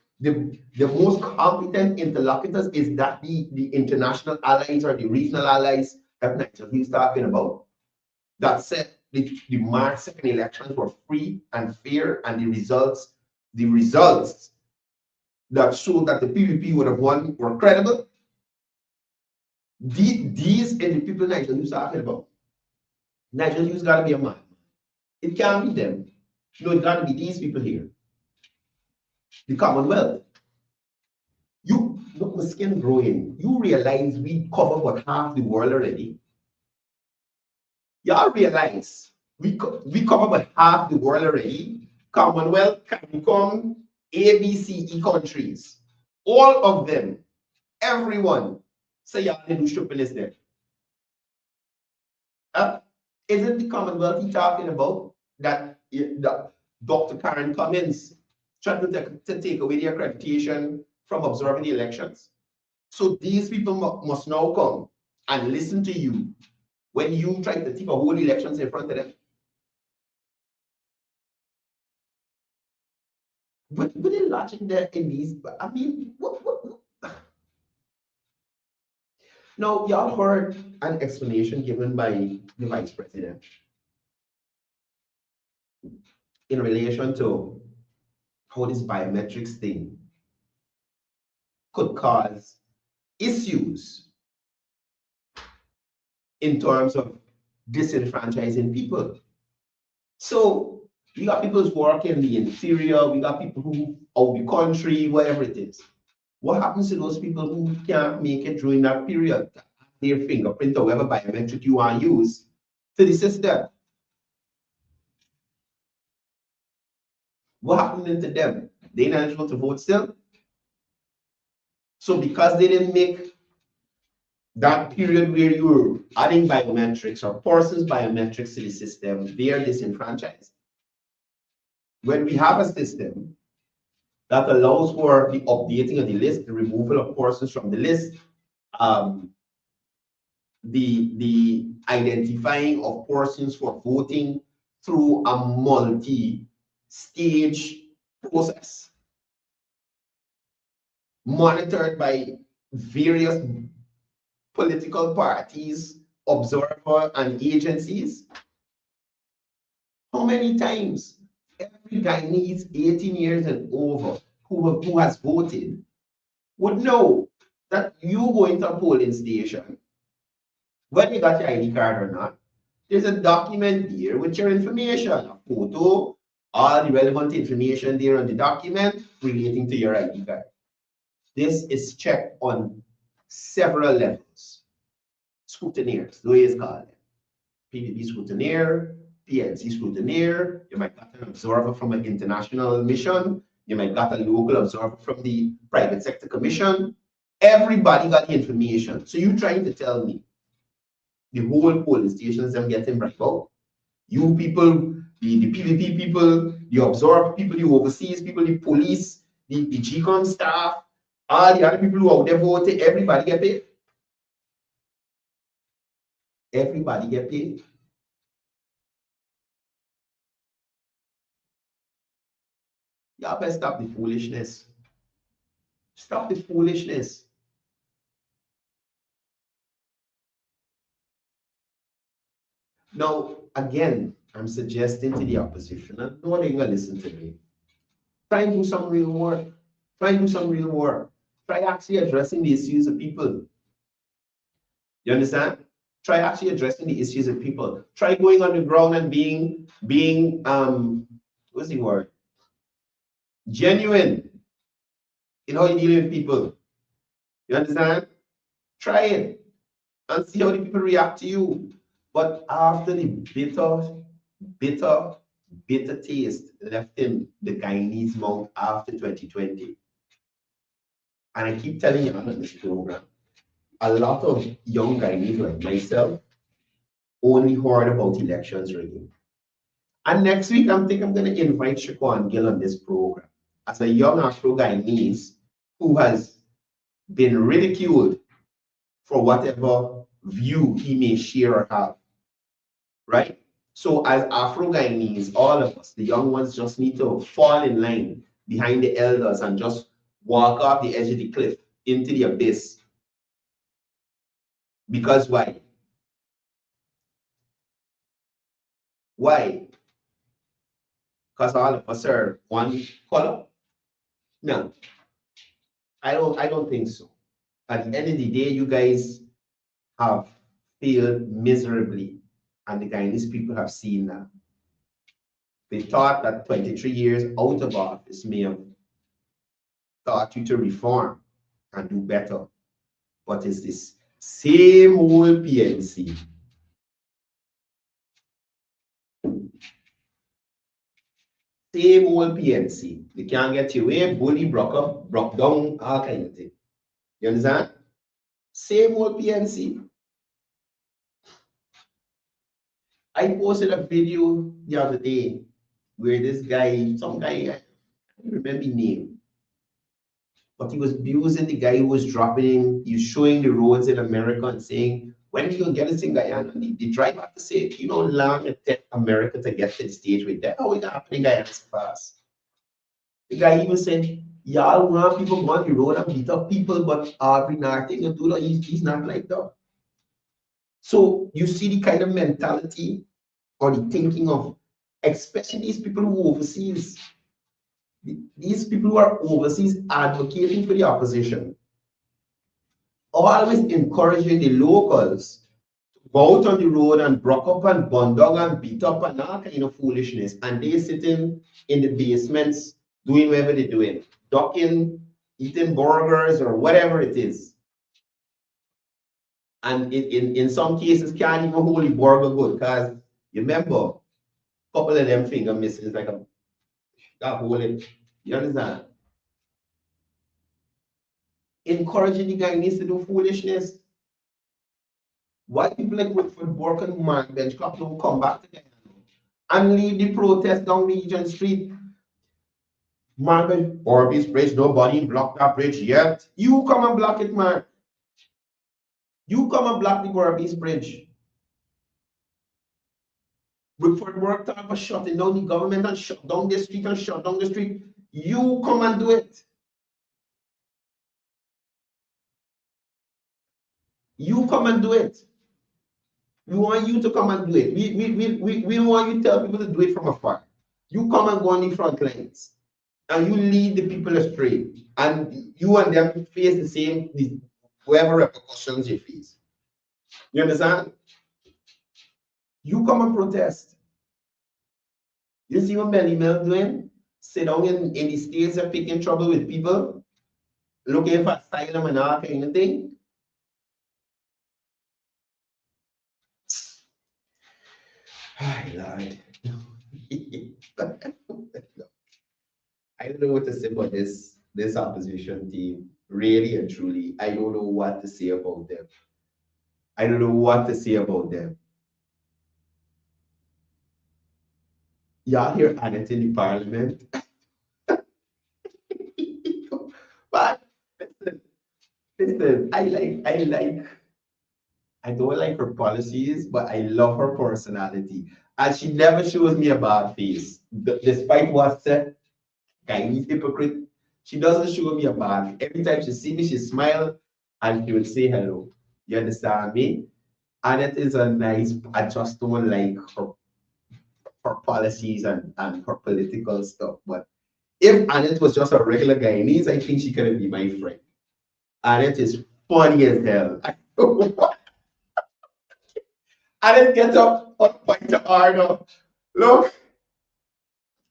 most competent interlocutors, is that the international allies or the regional allies that Nigel Hughes talking about? That said the March 2nd elections were free and fair and the results the results that showed that the PPP would have won were credible, these are the people Nigel Hughes talking about. Nigel Hughes got to be a man. It can't be them. No, it got to be these people here. The Commonwealth. You look, my skin growing. You realize we cover about half the world already. Y'all realize we cover about half the world already. Commonwealth, CARICOM, ABCE countries. All of them, everyone, say y'all do shopping is there. Isn't the Commonwealth he talking about that Dr. Karen Cummins trying to take away the accreditation from observing the elections? So these people must now come and listen to you when you try to take a whole elections in front of them. With the logic there in these, I mean, what? Now, y'all heard an explanation given by the Vice President in relation to how this biometrics thing could cause issues in terms of disenfranchising people. So we got people who work in the interior, we got people who out the country, whatever it is. What happens to those people who can't make it during that period? Their fingerprint or whatever biometric you want to use to the system. What happened to them? They're not eligible to vote still. So because they didn't make that period where you're adding biometrics or persons biometrics to the system, they are disenfranchised. When we have a system that allows for the updating of the list, the removal of persons from the list, the identifying of persons for voting through a multi-stage process, monitored by various political parties, observer, and agencies. How many times every Guyanese 18 years and over who has voted would know that you go into a polling station, whether you got your ID card or not, there's a document there with your information, a photo, all the relevant information there on the document relating to your ID card. This is checked on several levels. Scrutineers, the way it's called. PPP scrutineer, PLC scrutineer, you might got an observer from an international mission, you might got a local observer from the private sector commission. Everybody got the information. So you trying to tell me the whole polling stations them getting bright out? You people, the PVP people, the observer people, the overseas people, the police, the GCON staff, all the other people who out there voting, everybody get paid. Everybody get paid. Y'all better stop the foolishness. Stop the foolishness. Now, again, I'm suggesting to the opposition, and no one ain't gonna listen to me. Try and do some real work. Try and do some real work. Try actually addressing the issues of people. You understand? Try actually addressing the issues of people. Try going on the ground and being what's the word? Genuine in how you deal with people. You understand? Try it and see how the people react to you. But after the bitter taste left in the Guyanese mouth after 2020, and I keep telling you on this program, a lot of young Guyanese like myself only heard about elections rigging. And next week, I think I'm going to invite Shaquan Gill on this program as a young Afro-Guyanese who has been ridiculed for whatever view he may share or have, right? So as Afro-Guyanese, all of us, the young ones, just need to fall in line behind the elders and just walk off the edge of the cliff into the abyss. Because why? Why? because all of us are one color. No, I don't think so. At the end of the day, you guys have failed miserably, and the Guyanese people have seen that. They thought that 23 years out of office may have taught you to reform and do better. But it's this same old PNC. Same old PNC. They can't get your way, bully, broke down, all kind of thing. You understand? Same old PNC. I posted a video the other day where this guy, some guy, I don't remember his name, but he was abusing the guy who was dropping, he was showing the roads in America and saying, when you get this in Guyana, the driver have to say, you know, long it take America to get to the stage with that. Oh, we got happening in Guyana so fast. The guy even said, y'all want people go on the road and beat up people, but Aubrey nothing and do that. He's not like that. So you see the kind of mentality or the thinking of, especially these people who overseas, these people who are overseas advocating for the opposition, always encouraging the locals to go out on the road and broke up and bun down and beat up and all kind of foolishness. And they sitting in the basements doing whatever they're doing, ducking, eating burgers or whatever it is. And in some cases, can't even hold the burger good because you remember, a couple of them finger missing, like that hold it. You understand? Encouraging the Guyanese to do foolishness. Why people like Woodford, Burke, and Mark Bench Club don't come back to Guyana and lead the protest down Regent Street? Mark Orbis Bridge, nobody blocked that bridge yet. You come and block it, Mark. You come and block the Orbis Bridge. Woodford Burke talk about shutting down the government and shut down the street and shut down the street. You come and do it. You come and do it. We want you to come and do it. We don't want you to tell people to do it from afar. You come and go on the front lines. And you lead the people astray. And you and them face the same, whatever repercussions you face. You understand? You come and protest. You see what Melly Mel doing? Sit down in the states and picking trouble with people, looking for asylum and all kind of thing. Hi, Lord. I don't know what to say about this opposition team. Really and truly, I don't know what to say about them. I don't know what to say about them. Y'all hear Annette in the parliament? But listen, I don't like her policies, but I love her personality. And she never shows me a bad face. Despite what's said, Guyanese hypocrite, she doesn't show me a bad. Every time she sees me, she smiles and she will say hello. You understand me? And it is a nice, I just don't like her policies and her political stuff. But if Annette was just a regular Guyanese, I think she could be my friend. Annette is funny as hell. I don't know what. Annette gets up on point to order. Look,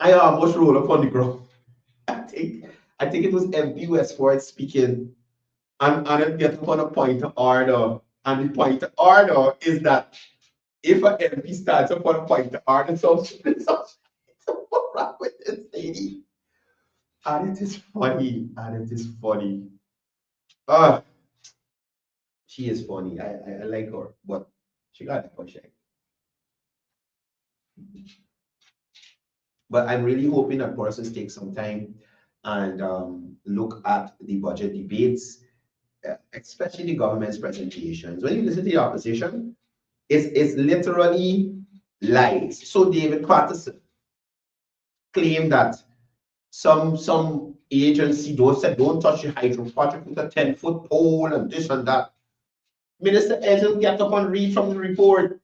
I almost roll up on the ground. I think it was MP Westford speaking, and Annette gets up on a point of order. And the point of order is that if an MP starts up on a point of order, something wrong with this lady. And it is funny. And it is funny. She is funny. I like her, but she got a project. But I'm really hoping that persons take some time and look at the budget debates, especially the government's presentations. When you listen to the opposition, it's literally lies. So David Patterson claimed that some agency don't touch the hydropower with a 10-foot pole and this and that. Minister Edel get up and read from the report.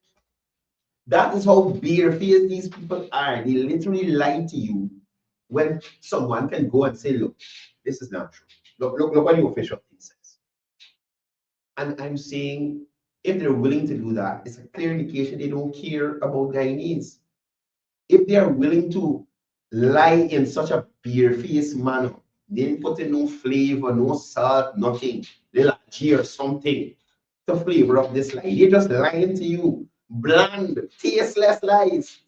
That is how barefaced these people are. They literally lie to you when someone can go and say, look, this is not true. Look what the official thing says. And I'm saying, if they're willing to do that, it's a clear indication they don't care about Guyanese. If they are willing to lie in such a barefaced manner, they didn't put in no flavor, no salt, nothing. They'll cheer something to flavor up this lie. They're just lying to you. Bland, tasteless lies.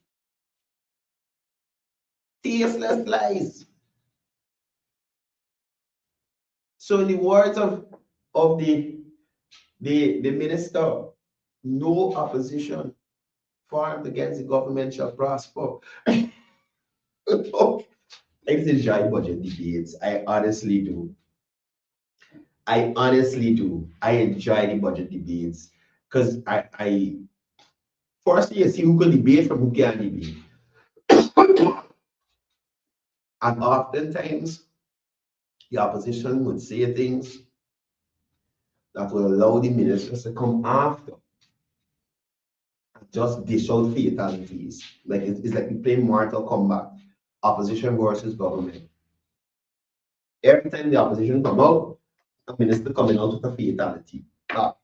Tasteless lies. So in the words of the minister, no opposition formed against the government shall prosper. I just enjoy budget debates. I honestly do. I honestly do. I enjoy the budget debates because I firstly you see who can debate from who can debate. And oftentimes the opposition would say things that will allow the ministers to come after and just dish out fatalities. Like it's like we play Mortal Kombat, opposition versus government. Every time the opposition come out, a minister coming out with a fatality. And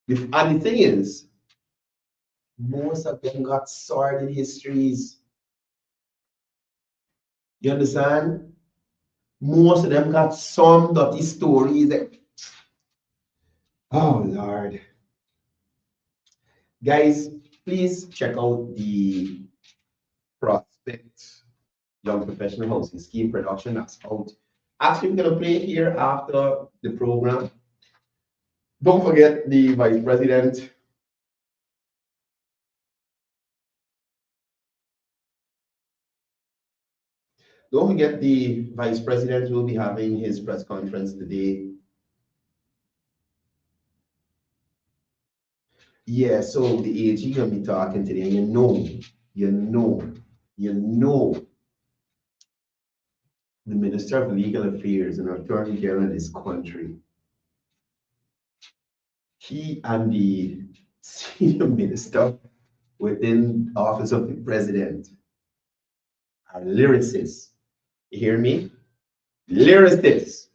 the thing is, most of them got sordid histories. You understand? Most of them got some dirty stories. Oh, Lord. Guys, please check out the Prospect Young Professional Housing Scheme production that's out. Actually, we're going to play it here after the program. Don't forget the Vice President. Don't forget the Vice President will be having his press conference today. Yeah, so the AG gonna be talking today, and you know, the Minister of Legal Affairs and Attorney General of this country, he and the senior minister within the office of the president are lyricists. You hear me? Lyricists.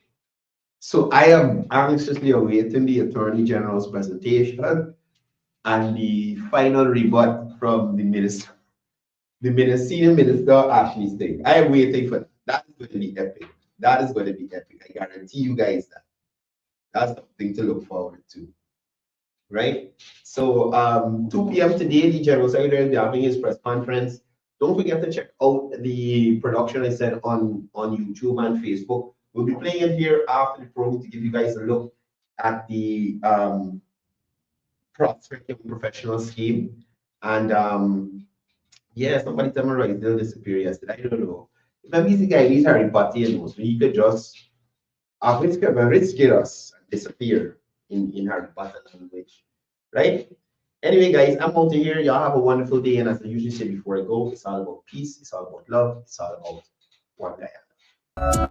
So I am anxiously awaiting the Attorney General's presentation and the final rebut from the minister, senior minister Ashley's thing. I am waiting for that. That is going to be epic. That is going to be epic. I guarantee you guys that. That's something to look forward to. Right? So 2 p.m. today, the General Secretary will be having his press conference. Don't forget to check out the production I said on YouTube and Facebook. We'll be playing it here after the program to give you guys a look at the Prospective Professional Scheme. And yeah, somebody tell me right, they'll disappear yesterday. I don't know. If I'm easy guy, he's Harry Potter, so he could just risk us and disappear in Harry Potter language. Right? Anyway, guys, I'm out of here. Y'all have a wonderful day. And as I usually say before I go, it's all about peace, it's all about love, it's all about one Guyana.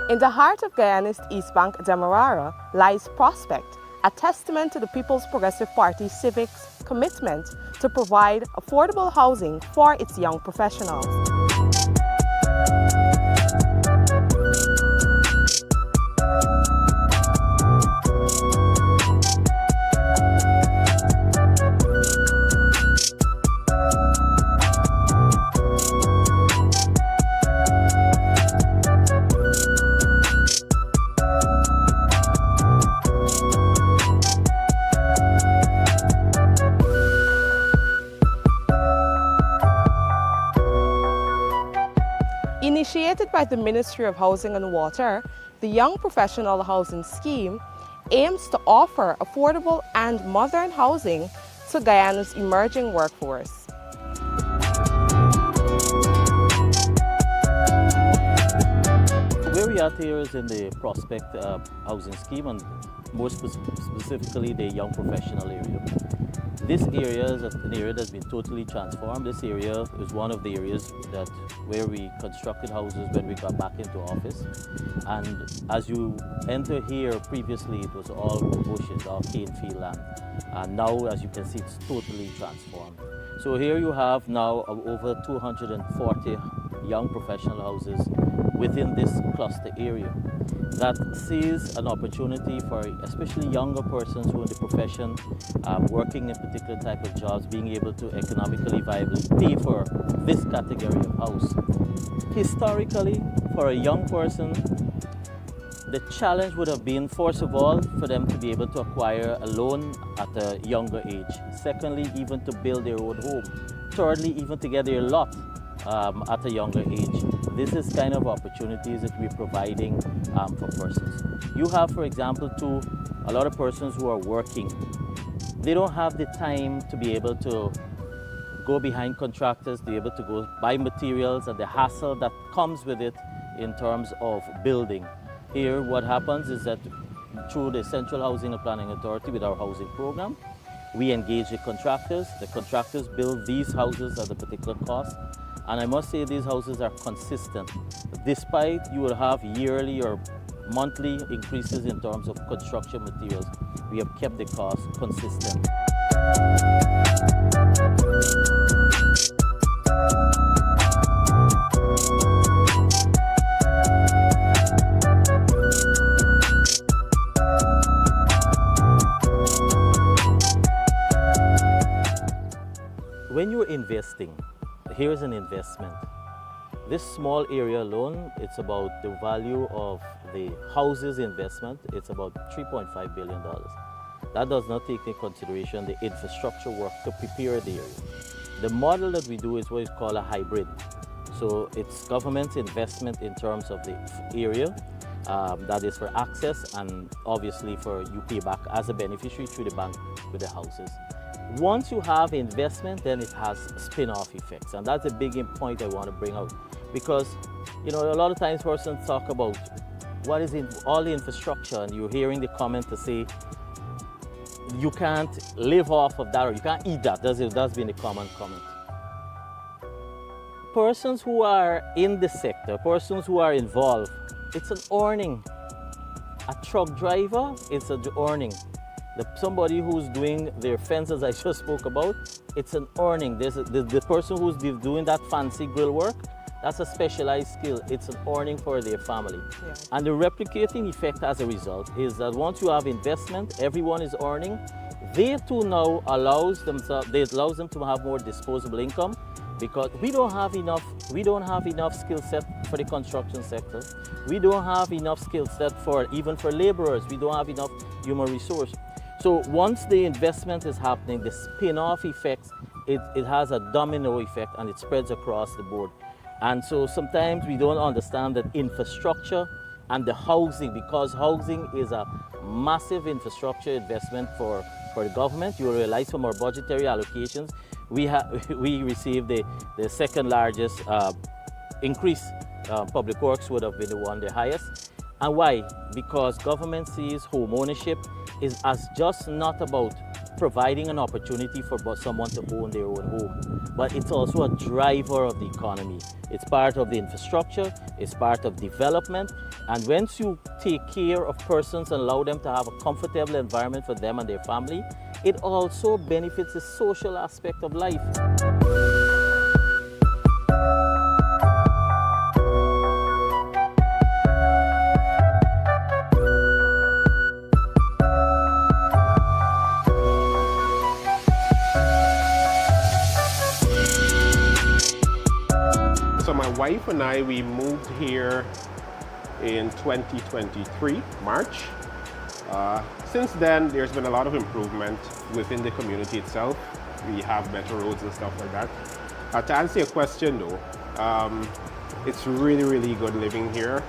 In the heart of Guyana's East Bank, Demerara, lies Prospect, a testament to the People's Progressive Party Civic's commitment to provide affordable housing for its young professionals. Initiated by the Ministry of Housing and Water, the Young Professional Housing Scheme aims to offer affordable and modern housing to Guyana's emerging workforce. Where we are here is in the Prospect Housing Scheme, and more specifically the Young Professional area. This area is an area that's been totally transformed. This area is one of the areas where we constructed houses when we got back into office. And as you enter here, previously it was all bushes, all cane field land. And now, as you can see, it's totally transformed. So here you have now over 240 young professional houses within this cluster area. That sees an opportunity for especially younger persons who are in the profession, working in particular type of jobs, being able to economically viably pay for this category of house. Historically, for a young person, the challenge would have been, first of all, for them to be able to acquire a loan at a younger age. Secondly, even to build their own home. Thirdly, even to get their lot at a younger age. This is kind of opportunities that we're providing for persons. You have, for example, a lot of persons who are working. They don't have the time to be able to go behind contractors, to be able to go buy materials, and the hassle that comes with it in terms of building. Here, what happens is that through the Central Housing and Planning Authority with our housing program, we engage the contractors. The contractors build these houses at a particular cost. And I must say these houses are consistent. Despite you will have yearly or monthly increases in terms of construction materials, we have kept the cost consistent. When you're investing, here's an investment. This small area alone, it's about the value of the houses investment, it's about $3.5 billion. That does not take into consideration the infrastructure work to prepare the area. The model that we do is what is called a hybrid. So it's government investment in terms of the area, that is for access, and obviously for you pay back as a beneficiary through the bank with the houses. Once you have investment, then it has spin-off effects, and that's a big point I want to bring out, because a lot of times persons talk about what is in all the infrastructure, and you're hearing the comment to say you can't live off of that or you can't eat that. That's been a common comment. Persons who are in the sector, persons who are involved, it's an earning. A truck driver, it's an earning. Somebody who's doing their fences I just spoke about, it's an earning. The person who's doing that fancy grill work, that's a specialized skill. It's an earning for their family. Yeah. And the replicating effect as a result is that once you have investment, everyone is earning. They too now allows them to have more disposable income, because we don't have enough skill set for the construction sector. We don't have enough skill set even for laborers. We don't have enough human resource. So once the investment is happening, the spin-off effects, it has a domino effect and it spreads across the board. And so sometimes we don't understand that infrastructure and the housing, because housing is a massive infrastructure investment for the government. You will realize from our budgetary allocations, we received the second largest increase. Public Works would have been the highest. And why? Because government sees home ownership is as just not about providing an opportunity for someone to own their own home, but it's also a driver of the economy. It's part of the infrastructure, it's part of development, and once you take care of persons and allow them to have a comfortable environment for them and their family, it also benefits the social aspect of life. So my wife and I, we moved here in 2023, March. Since then, there's been a lot of improvement within the community itself. We have better roads and stuff like that. To answer your question though, It's really, really good living here.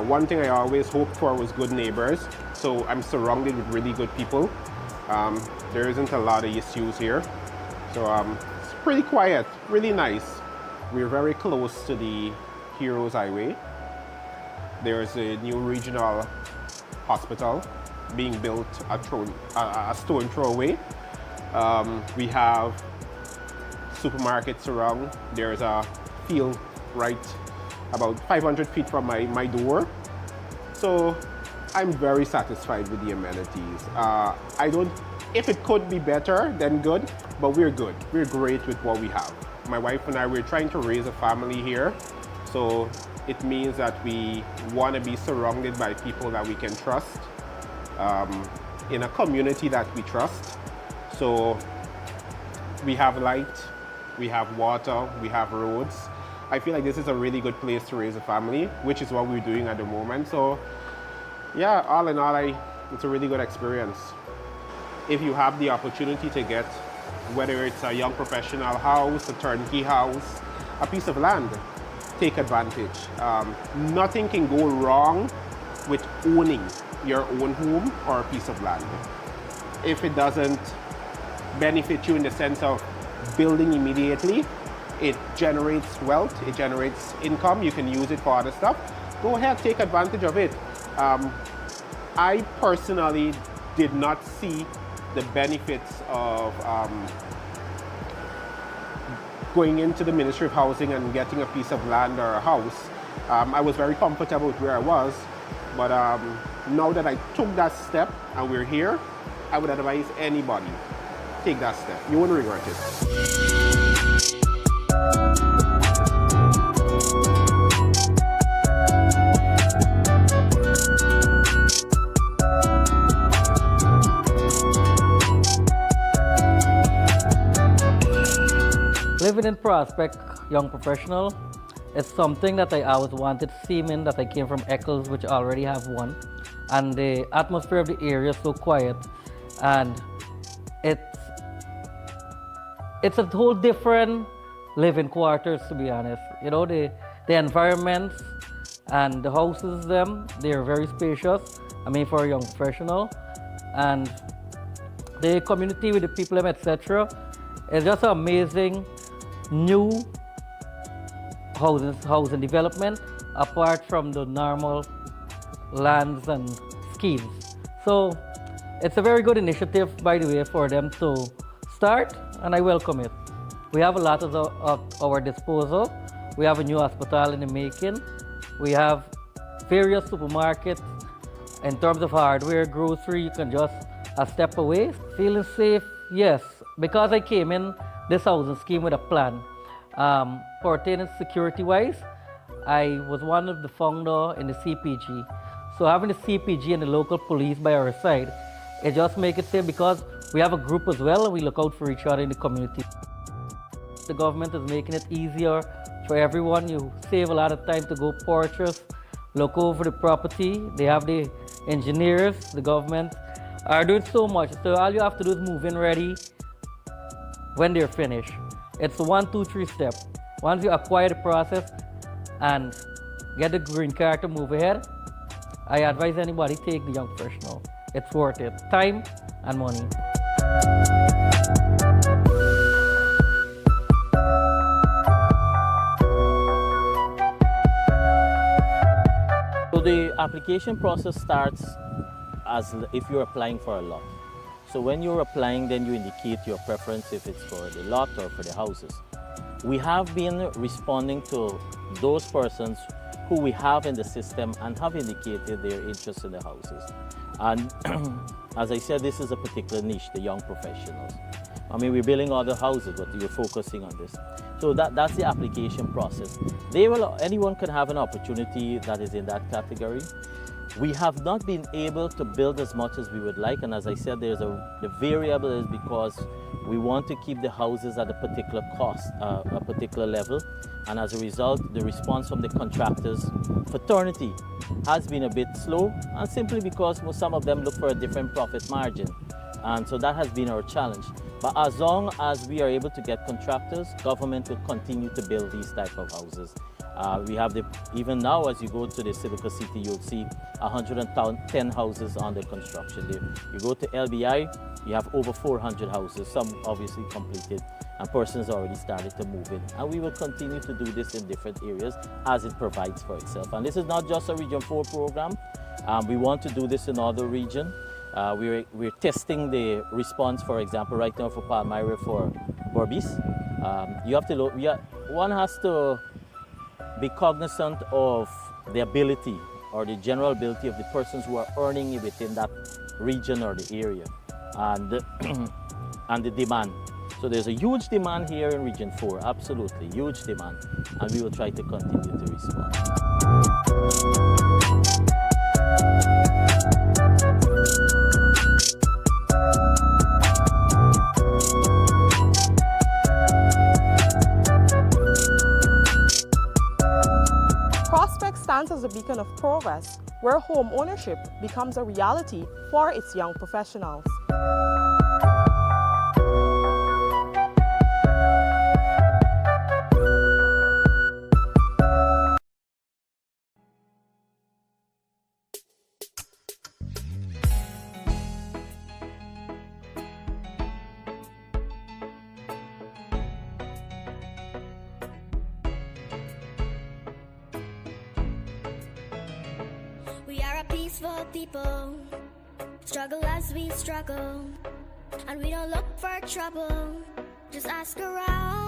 One thing I always hoped for was good neighbors. So I'm surrounded with really good people. There isn't a lot of issues here. So it's pretty quiet, really nice. We're very close to the Heroes Highway. There's a new regional hospital being built a stone throw away. We have supermarkets around. There's a field right about 500 feet from my door. So I'm very satisfied with the amenities. If it could be better, then good, but we're good. We're great with what we have. My wife and I, we're trying to raise a family here. So it means that we want to be surrounded by people that we can trust, in a community that we trust. So we have light, we have water, we have roads. I feel like this is a really good place to raise a family, which is what we're doing at the moment. So yeah, all in all, it's a really good experience. If you have the opportunity to get, whether it's a young professional house, a turnkey house, a piece of land, take advantage. Nothing can go wrong with owning your own home or a piece of land. If it doesn't benefit you in the sense of building immediately, it generates wealth, it generates income, you can use it for other stuff, go ahead, take advantage of it. I personally did not see the benefits of going into the Ministry of Housing and getting a piece of land or a house. I was very comfortable with where I was, but now that I took that step and we're here, I would advise anybody, take that step. You won't regret it. Living in Prospect, young professional, is something that I always wanted, seeming that I came from Eccles, which already have one. And the atmosphere of the area is so quiet. And it's a whole different living quarters, to be honest. You know, the environments and the houses, they're very spacious. I mean, for a young professional. And the community with the people, etc. It's just amazing new housing development apart from the normal lands and schemes. So it's a very good initiative, by the way, for them to start, and I welcome it. We have a lot at our disposal. We have a new hospital in the making. We have various supermarkets. In terms of hardware, grocery, you can just a step away. Feeling safe, yes, because I came in this housing scheme with a plan. Pertaining security-wise, I was one of the founder in the CPG. So having the CPG and the local police by our side, it just makes it safe because we have a group as well and we look out for each other in the community. The government is making it easier for everyone. You save a lot of time to go purchase, look over the property. They have the engineers, the government are doing so much. So all you have to do is move in ready when they're finished. It's a 1, 2, 3 step. Once you acquire the process and get the green card to move ahead, I advise anybody take the young professional. It's worth it. Time and money. So the application process starts as if you're applying for a lot. So when you're applying, then you indicate your preference if it's for the lot or for the houses. We have been responding to those persons who we have in the system and have indicated their interest in the houses. And as I said, this is a particular niche, the young professionals. I mean, we're building other houses, but you're focusing on this. So that's the application process. Anyone can have an opportunity that is in that category. We have not been able to build as much as we would like, and as I said, the variable is because we want to keep the houses at a particular cost, a particular level, and as a result, the response from the contractors' fraternity has been a bit slow, and simply because some of them look for a different profit margin, and so that has been our challenge. But as long as we are able to get contractors, government will continue to build these type of houses. We have even now, as you go to the Civica City, you'll see 110 houses under construction there. You go to LBI, you have over 400 houses, some obviously completed, and persons already started to move in. And we will continue to do this in different areas as it provides for itself. And this is not just a Region 4 program. We want to do this in other regions. We're testing the response, for example, right now for Parliamentary for Borbis. You have to look, one has to be cognizant of the ability or the general ability of the persons who are earning within that region or the area, and and the demand. So there's a huge demand here in Region 4, absolutely, huge demand, and we will try to continue to respond. Prospect stands as a beacon of progress, where home ownership becomes a reality for its young professionals. We are a peaceful people, struggle as we struggle, and we don't look for trouble, just ask around.